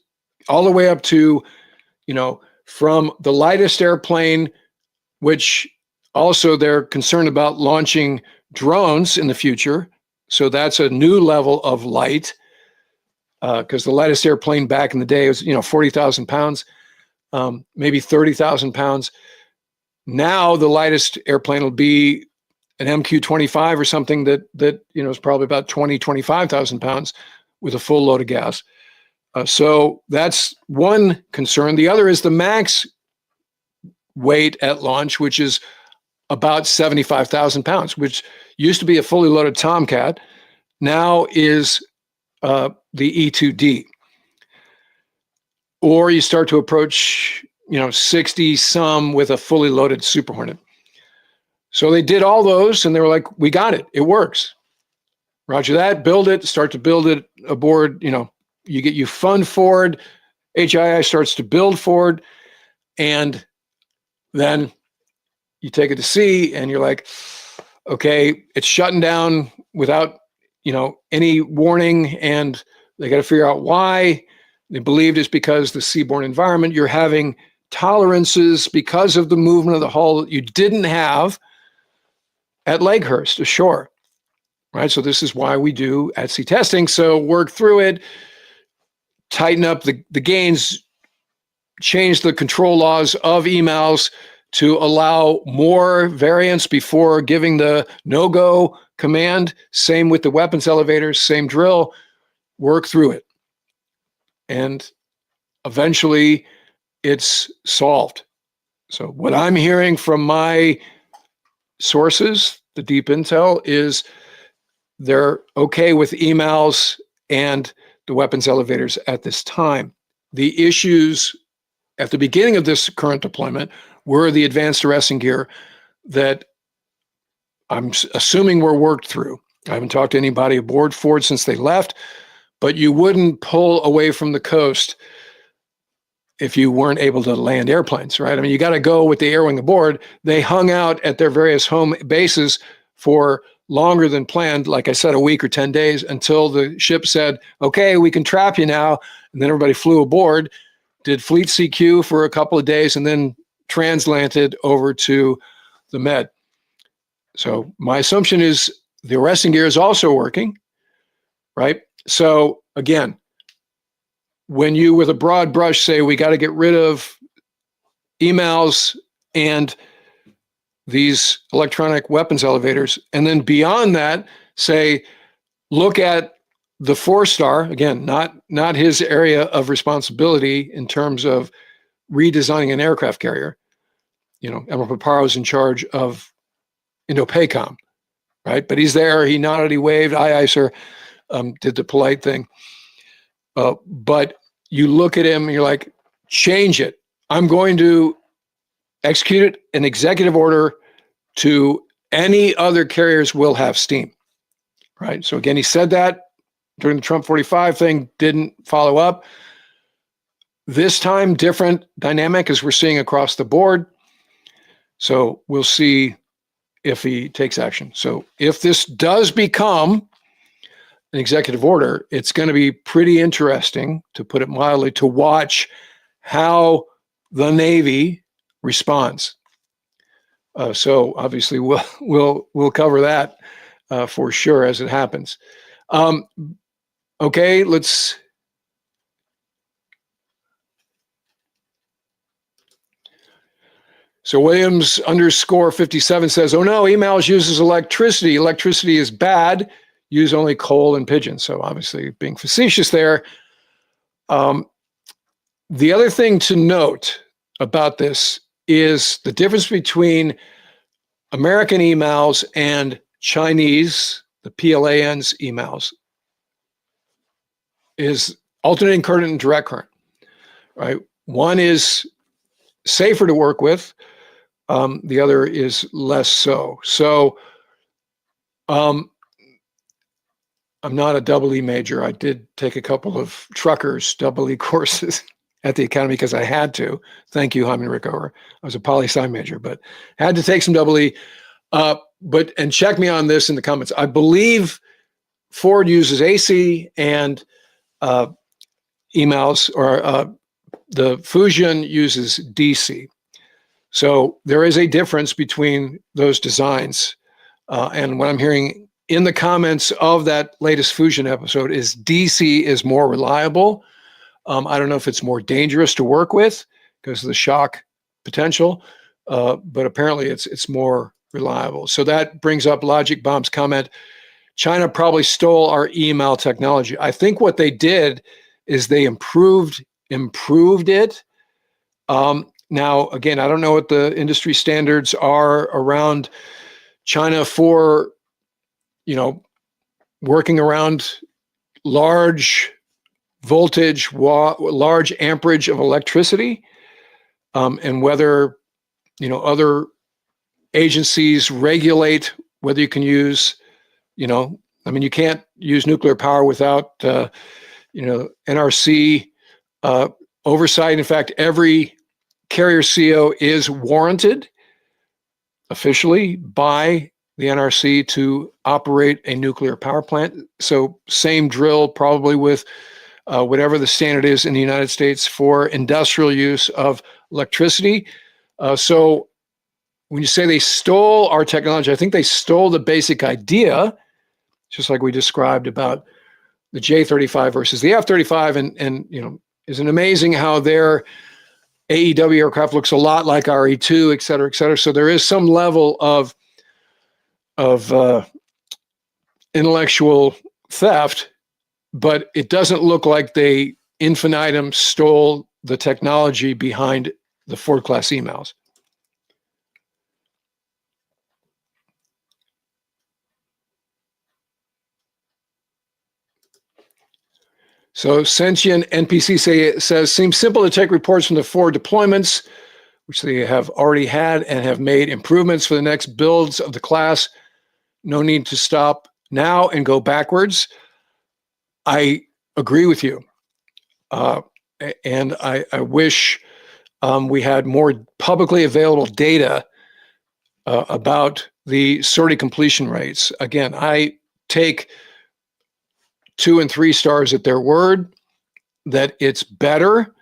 all the way up to, from the lightest airplane, which also they're concerned about launching drones in the future. So that's a new level of light, because the lightest airplane back in the day was, 40,000 pounds. Maybe 30,000 pounds. Now the lightest airplane will be an MQ-25 or something that is probably about 25,000 pounds with a full load of gas. So that's one concern. The other is the max weight at launch, which is about 75,000 pounds, which used to be a fully loaded Tomcat, now is the E-2D. Or you start to approach, 60 some with a fully loaded Super Hornet. So they did all those and they were like, we got it. It works. Roger that. Build it. Start to build it aboard. You fund Ford. HII starts to build forward, and then you take it to sea, and you're like, okay, it's shutting down without, any warning, and they got to figure out why. They believed it's because the seaborne environment, you're having tolerances because of the movement of the hull that you didn't have at Leghurst ashore, right? So this is why we do at-sea testing. So work through it, tighten up the gains, change the control laws of emails to allow more variance before giving the no-go command. Same with the weapons elevators, same drill, work through it. And eventually it's solved. So what I'm hearing from my sources, the deep intel, is they're okay with emails and the weapons elevators at this time. The issues at the beginning of this current deployment were the advanced arresting gear that I'm assuming were worked through. I haven't talked to anybody aboard Ford since they left, but you wouldn't pull away from the coast if you weren't able to land airplanes, right? I mean, you got to go with the air wing aboard. They hung out at their various home bases for longer than planned, like I said, a week or 10 days, until the ship said, okay, we can trap you now. And then everybody flew aboard, did fleet CQ for a couple of days, and then translanted over to the Med. So my assumption is the arresting gear is also working, right? So again, when you, with a broad brush, say we got to get rid of emails and these electronic weapons elevators, and then beyond that, say, look at the 4-star, again, not his area of responsibility in terms of redesigning an aircraft carrier. Admiral Paparo is in charge of Indo-PACOM, right? But he's there, he nodded, he waved, aye, sir, did the polite thing. But you look at him and you're like, change it. I'm going to execute an executive order to any other carriers will have steam, right? So again, he said that during the Trump 45 thing, didn't follow up. This time, different dynamic as we're seeing across the board. So we'll see if he takes action. So if this does become an executive order, it's going to be pretty interesting, to put it mildly, to watch how the Navy responds. So obviously we'll cover that for sure as it happens. Okay, let's. So Williams _57 says, oh no, emails uses electricity. Electricity is bad. Use only coal and pigeons. So obviously being facetious there. The other thing to note about this is the difference between American emails and Chinese, the PLAN's emails, is alternating current and direct current, right? One is safer to work with. The other is less so. So I'm not a double E major. I did take a couple of truckers double E courses at the academy because I had to. Thank you, Hyman Rickover. I was a poli-sci major, but had to take some double E. And check me on this in the comments. I believe Ford uses AC and emails, or the Fusion uses DC. So there is a difference between those designs. And what I'm hearing in the comments of that latest Fusion episode is DC is more reliable. I don't know if it's more dangerous to work with because of the shock potential, but apparently it's more reliable. So that brings up Logic Bomb's comment. China probably stole our email technology. I think what they did is they improved it. Now, again, I don't know what the industry standards are around China for, working around large voltage, large amperage of electricity, and whether, other agencies regulate whether you can use, you can't use nuclear power without, NRC oversight. In fact, every carrier CO is warranted officially by the NRC to operate a nuclear power plant. So same drill probably with whatever the standard is in the United States for industrial use of electricity. So when you say they stole our technology, I think they stole the basic idea, just like we described about the J-35 versus the F-35. And isn't it amazing how their AEW aircraft looks a lot like our E-2, et cetera, et cetera. So there is some level of intellectual theft, but it doesn't look like they infinitum stole the technology behind the Ford-class emails. So Sentient NPC says, seems simple to take reports from the Ford deployments, which they have already had and have made improvements for the next builds of the class. No need to stop now and go backwards. I agree with you. And I wish we had more publicly available data about the sortie completion rates. Again, I take 2 and 3 stars at their word that it's better.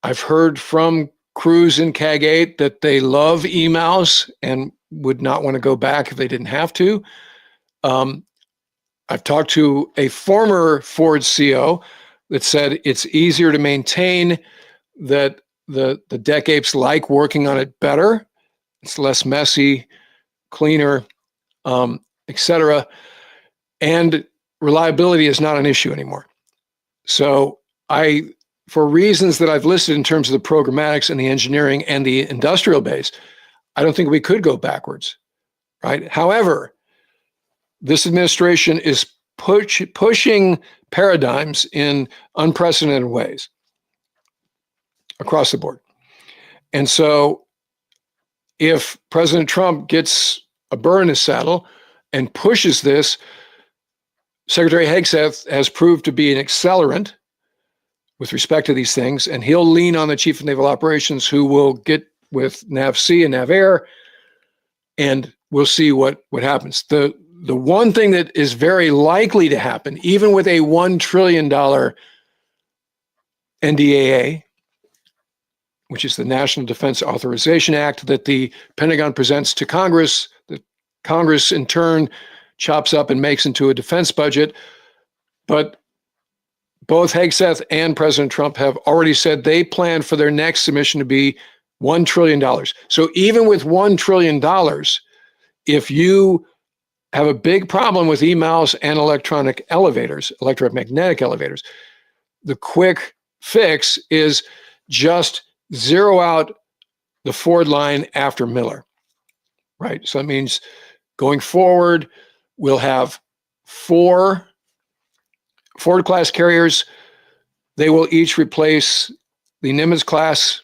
I've heard from crews in CAG 8 that they love emails and would not want to go back if they didn't have to. I've talked to a former Ford CO that said it's easier to maintain, that the deck apes like working on it better. It's less messy, cleaner, etc. And reliability is not an issue anymore. So for reasons that I've listed in terms of the programmatics and the engineering and the industrial base, I don't think we could go backwards, right? However, this administration is pushing paradigms in unprecedented ways across the board. And so if President Trump gets a burr in his saddle and pushes this, Secretary Hegseth has proved to be an accelerant with respect to these things, and he'll lean on the Chief of Naval Operations, who will get with NAVC and NAVAIR, and we'll see what happens. The one thing that is very likely to happen, even with a $1 trillion NDAA, which is the National Defense Authorization Act that the Pentagon presents to Congress, that Congress in turn chops up and makes into a defense budget. But both Hegseth and President Trump have already said they plan for their next submission to be $1 trillion. So even with $1 trillion, if you have a big problem with emails and electromagnetic elevators, the quick fix is just zero out the Ford line after Miller, right? So that means going forward, we'll have 4 Ford-class carriers. They will each replace the Nimitz class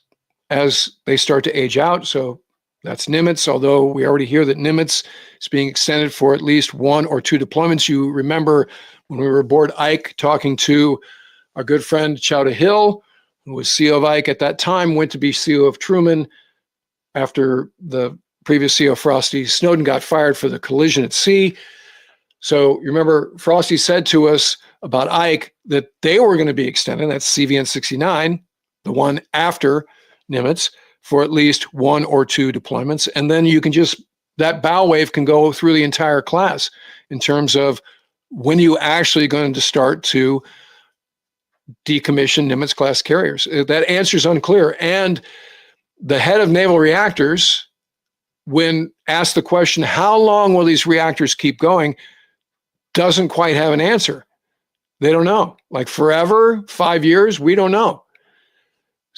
as they start to age out. So that's Nimitz, although we already hear that Nimitz is being extended for at least 1 or 2 deployments. You remember when we were aboard Ike talking to our good friend Chowda Hill, who was CO of Ike at that time, went to be CO of Truman after the previous CO, Frosty Snowden, got fired for the collision at sea. So you remember Frosty said to us about Ike that they were going to be extended, that's CVN 69, the one after Nimitz, for at least 1 or 2 deployments. And then you can that bow wave can go through the entire class in terms of when you actually going to start to decommission Nimitz class carriers. That answer is unclear. And the head of naval reactors, when asked the question, how long will these reactors keep going, doesn't quite have an answer. They don't know. Like forever, 5 years, we don't know.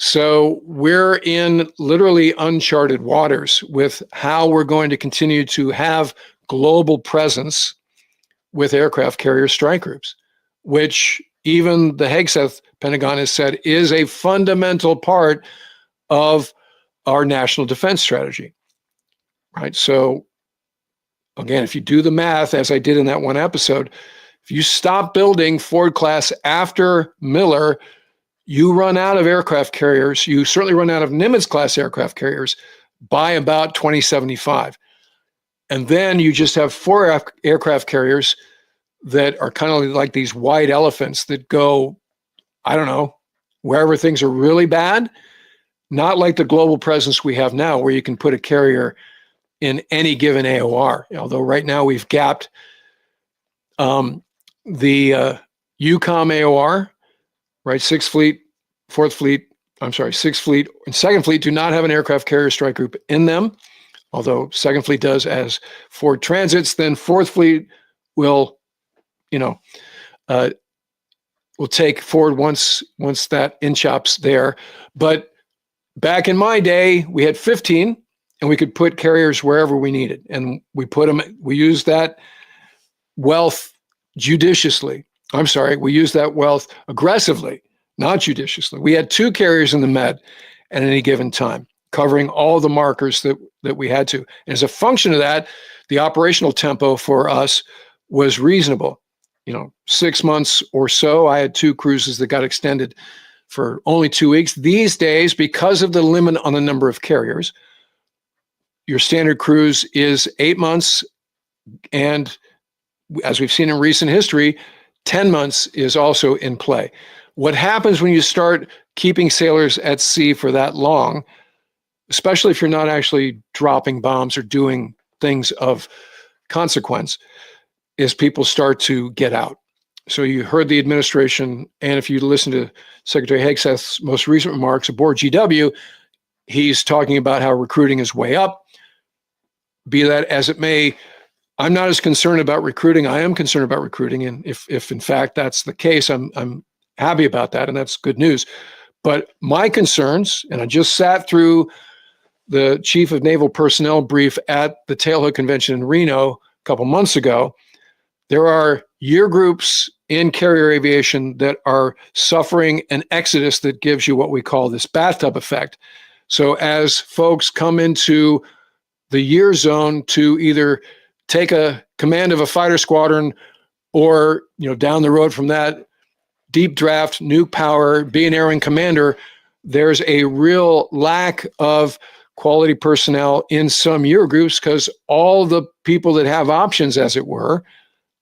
So we're in literally uncharted waters with how we're going to continue to have global presence with aircraft carrier strike groups, which even the Hegseth Pentagon has said is a fundamental part of our national defense strategy, right? So again, if you do the math, as I did in that one episode, if you stop building Ford class after Miller, you run out of aircraft carriers. You certainly run out of Nimitz class aircraft carriers by about 2075. And then you just have 4 aircraft carriers that are kind of like these white elephants that go, I don't know, wherever things are really bad, not like the global presence we have now where you can put a carrier in any given AOR. Although right now we've gapped the UCOM AOR, right? 6th Fleet, 4th Fleet, 6th Fleet and 2nd Fleet do not have an aircraft carrier strike group in them, although 2nd Fleet does as Ford Transits. Then 4th Fleet will, will take forward once that INCHOP's there. But back in my day, we had 15, and we could put carriers wherever we needed, and we used that wealth judiciously. We used that wealth aggressively, not judiciously. We had 2 carriers in the Med at any given time, covering all the markers that we had to. And as a function of that, the operational tempo for us was reasonable. 6 months or so. I had 2 cruises that got extended for only 2 weeks. These days, because of the limit on the number of carriers, your standard cruise is 8 months. And as we've seen in recent history, 10 months is also in play. What happens when you start keeping sailors at sea for that long, especially if you're not actually dropping bombs or doing things of consequence, is people start to get out. So you heard the administration, and if you listen to Secretary Hegseth's most recent remarks aboard GW, he's talking about how recruiting is way up. Be that as it may, I'm not as concerned about recruiting. I am concerned about recruiting, and if in fact that's the case, I'm happy about that, and that's good news. But my concerns, and I just sat through the Chief of Naval Personnel brief at the Tailhook Convention in Reno a couple months ago. There are year groups in carrier aviation that are suffering an exodus that gives you what we call this bathtub effect. So as folks come into the year zone to either take a command of a fighter squadron or, down the road from that, deep draft, nuke power, be an air wing commander, there's a real lack of quality personnel in some year groups because all the people that have options, as it were,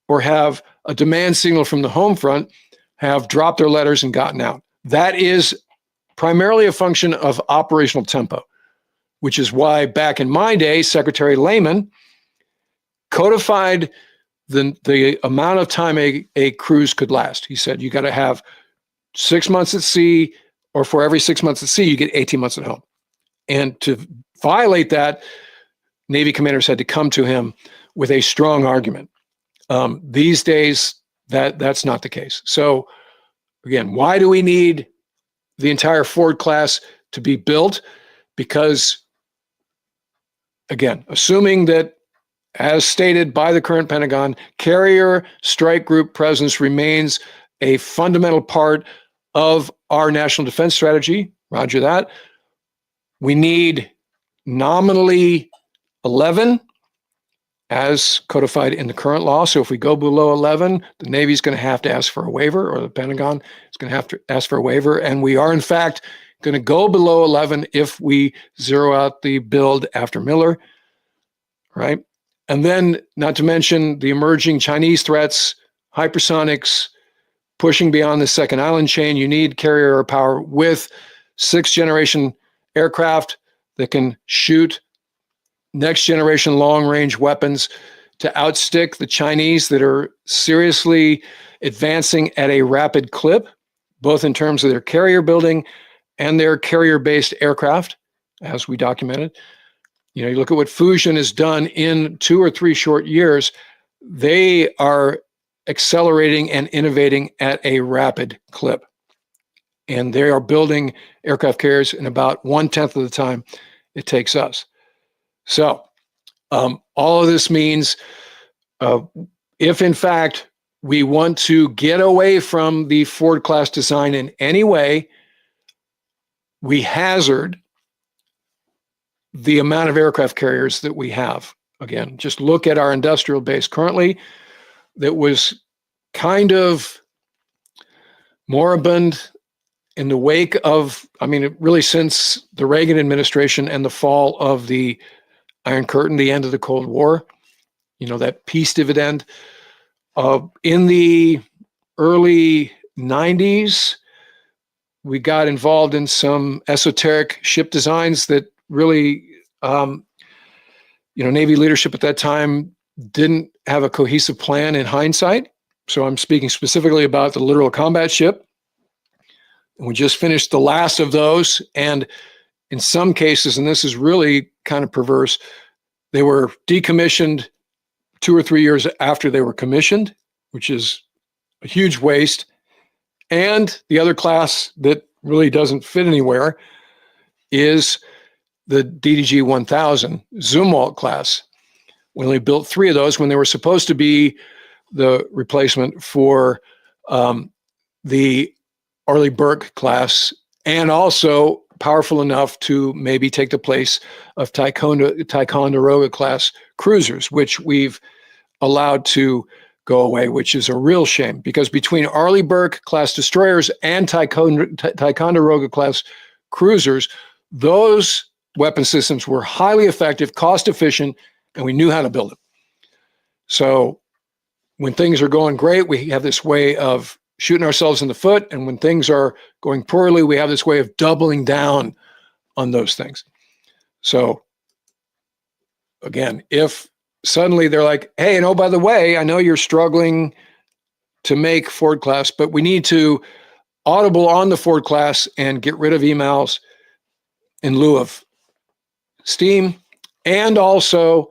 or have a demand signal from the home front, have dropped their letters and gotten out. That is primarily a function of operational tempo, which is why back in my day, Secretary Lehman codified the amount of time a cruise could last. He said, you got to have 6 months at sea, or for every 6 months at sea, you get 18 months at home. And to violate that, Navy commanders had to come to him with a strong argument. These days, that's not the case. So again, why do we need the entire Ford class to be built? Because, again, assuming that, as stated by the current Pentagon, carrier strike group presence remains a fundamental part of our national defense strategy, roger that, we need nominally 11 as codified in the current law. So if we go below 11, the Navy is going to have to ask for a waiver, or the Pentagon is going to have to ask for a waiver. And we are, in fact, going to go below 11 if we zero out the build after Miller, right? And then, not to mention the emerging Chinese threats, hypersonics, pushing beyond the second island chain. You need carrier power with 6th generation aircraft that can shoot next generation long range weapons to outstick the Chinese that are seriously advancing at a rapid clip, both in terms of their carrier building and their carrier based aircraft, as we documented. You look at what Fusion has done in 2 or 3 short years. They are accelerating and innovating at a rapid clip. And they are building aircraft carriers in about 1/10 of the time it takes us. So all of this means if in fact we want to get away from the Ford class design in any way, we hazard the amount of aircraft carriers that we have. Again, just look at our industrial base currently that was kind of moribund in the wake of, really since the Reagan administration and the fall of the Iron Curtain, the end of the Cold War, that peace dividend, in the early 90s, we got involved in some esoteric ship designs that really, Navy leadership at that time didn't have a cohesive plan in hindsight. So I'm speaking specifically about the littoral combat ship. We just finished the last of those. And in some cases, and this is really kind of perverse, they were decommissioned 2 or 3 years after they were commissioned, which is a huge waste. And the other class that really doesn't fit anywhere is the DDG 1000 Zumwalt class. We only built 3 of those when they were supposed to be the replacement for the Arleigh Burke class, and also powerful enough to maybe take the place of Ticonderoga class cruisers, which we've allowed to go away, which is a real shame, because between Arleigh Burke class destroyers and Ticonderoga class cruisers, those weapon systems were highly effective, cost efficient, and we knew how to build them. So when things are going great, we have this way of shooting ourselves in the foot. And when things are going poorly, we have this way of doubling down on those things. So again, if suddenly they're like, hey, and oh, by the way, I know you're struggling to make Ford class, but we need to audible on the Ford class and get rid of emails in lieu of Steam, and also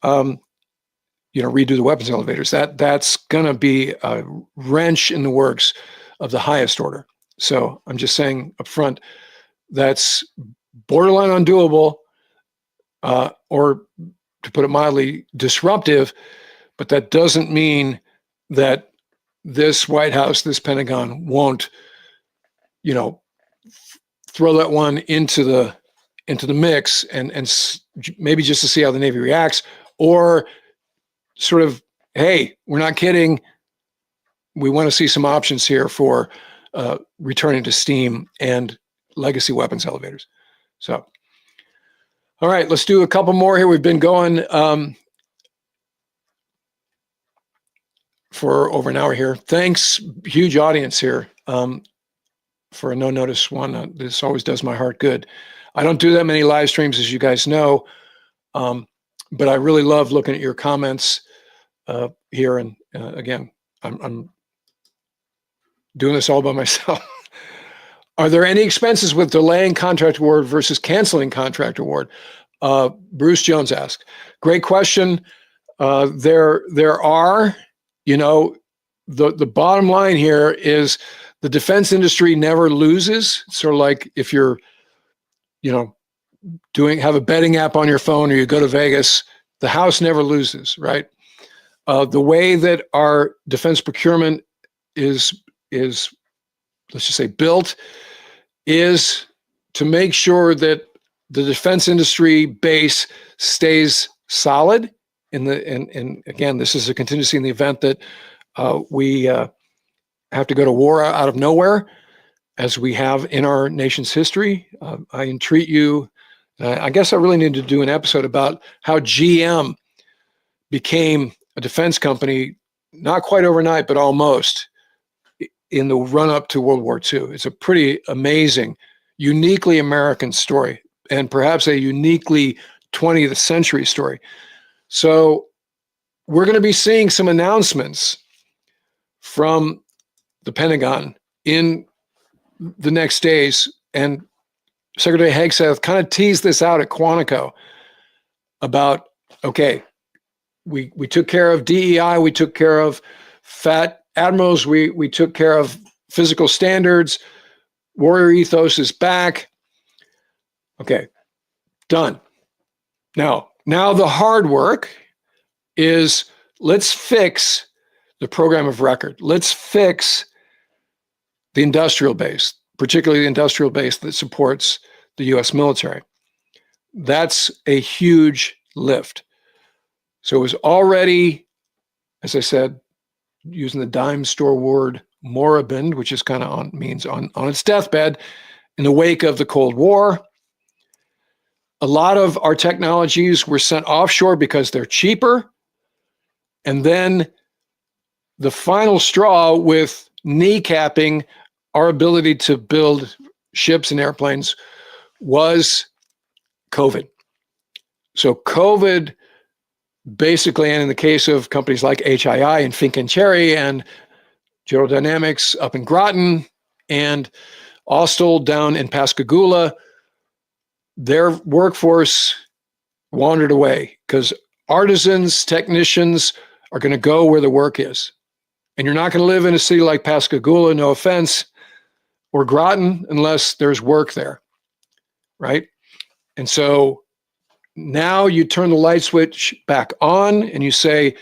redo the weapons elevators. That's going to be a wrench in the works of the highest order. So I'm just saying up front, that's borderline undoable, or to put it mildly, disruptive, but that doesn't mean that this White House, this Pentagon won't, throw that one into the mix and maybe just to see how the Navy reacts, or sort of, hey, we're not kidding. We want to see some options here for returning to Steam and legacy weapons elevators. So, all right, let's do a couple more here. We've been going for over an hour here. Thanks, huge audience here for a no-notice one. This always does my heart good. I don't do that many live streams, as you guys know, but I really love looking at your comments here. And again, I'm doing this all by myself. Are there any expenses with delaying contract award versus canceling contract award? Bruce Jones asked. Great question. There are, the bottom line here is the defense industry never loses. Sort of like if you're, have a betting app on your phone, or you go to Vegas, the house never loses, right? The way that our defense procurement is let's just say built, is to make sure that the defense industry base stays solid. And again, this is a contingency in the event that we have to go to war out of nowhere, as we have in our nation's history. I entreat you. I guess I really need to do an episode about how GM became a defense company, not quite overnight, but almost, in the run-up to World War II. It's a pretty amazing, uniquely American story, and perhaps a uniquely 20th century story. So we're going to be seeing some announcements from the Pentagon in the next days, and Secretary Hegseth kind of teased this out at Quantico about, okay, we took care of DEI, we took care of fat admirals, we took care of physical standards, warrior ethos is back. Okay, done. Now the hard work is, let's fix the program of record. Let's fix the industrial base, particularly the industrial base that supports the U.S. military. That's a huge lift. So it was already, as I said, using the dime store word moribund, which is kind of means on its deathbed in the wake of the Cold War. A lot of our technologies were sent offshore because they're cheaper. And then the final straw with kneecapping our ability to build ships and airplanes was COVID. So COVID basically, and in the case of companies like HII and Fink and Cherry and General Dynamics up in Groton and Austal down in Pascagoula, their workforce wandered away because artisans, technicians are going to go where the work is. And you're not going to live in a city like Pascagoula, no offense, or Groton unless there's work there, right? And so now you turn the light switch back on and you say,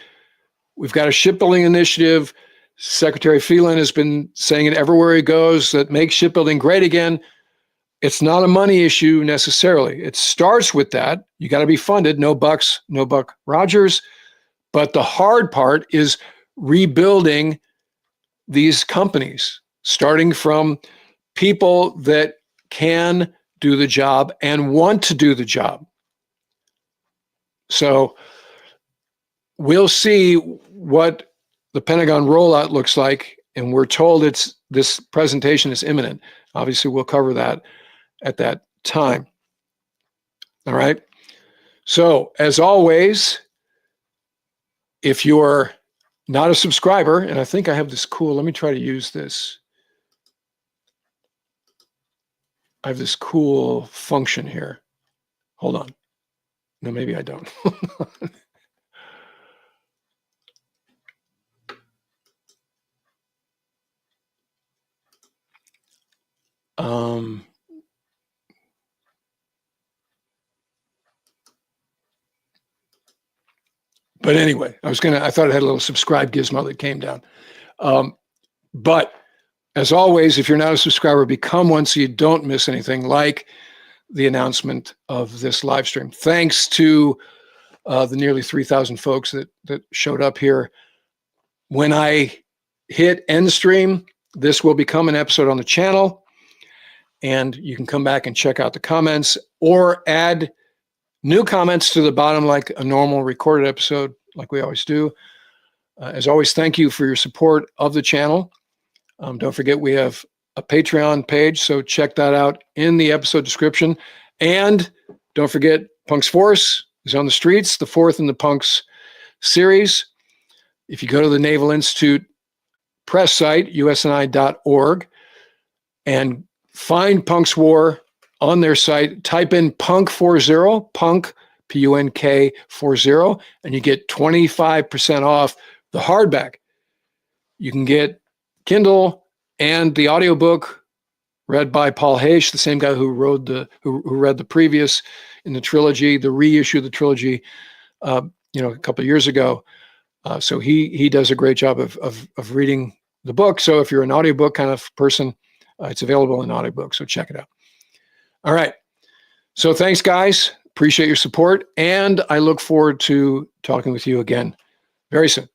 we've got a shipbuilding initiative. Secretary Phelan has been saying it everywhere he goes, that make shipbuilding great again. It's not a money issue necessarily. It starts with that. You got to be funded. No bucks, no Buck Rogers. But the hard part is rebuilding these companies, starting from people that can do the job and want to do the job. So we'll see what the Pentagon rollout looks like, and we're told this presentation is imminent. Obviously, we'll cover that at that time. All right. So as always, if you're not a subscriber, and I think I have this cool, let me try to use this. I have this cool function here. Hold on. No, maybe I don't. But anyway, I thought it had a little subscribe gizmo that came down. But as always, if you're not a subscriber, become one so you don't miss anything like the announcement of this live stream. Thanks to the nearly 3,000 folks that showed up here. When I hit end stream, this will become an episode on the channel, and you can come back and check out the comments or add new comments to the bottom like a normal recorded episode, like we always do. As always, thank you for your support of the channel. Don't forget we have a Patreon page, so check that out in the episode description. And don't forget, Punk's Force is on the streets, the fourth in the Punks series. If you go to the Naval Institute press site, usni.org, and find Punk's War on their site, type in Punk 40, Punk, P-U-N-K 40, and you get 25% off the hardback. You can get Kindle and the audiobook read by Paul Haish, the same guy who read the previous in the trilogy, the reissue of the trilogy, a couple of years ago. So he does a great job of reading the book. So if you're an audiobook kind of person, it's available in audiobook. So check it out. All right. So thanks, guys. Appreciate your support. And I look forward to talking with you again very soon.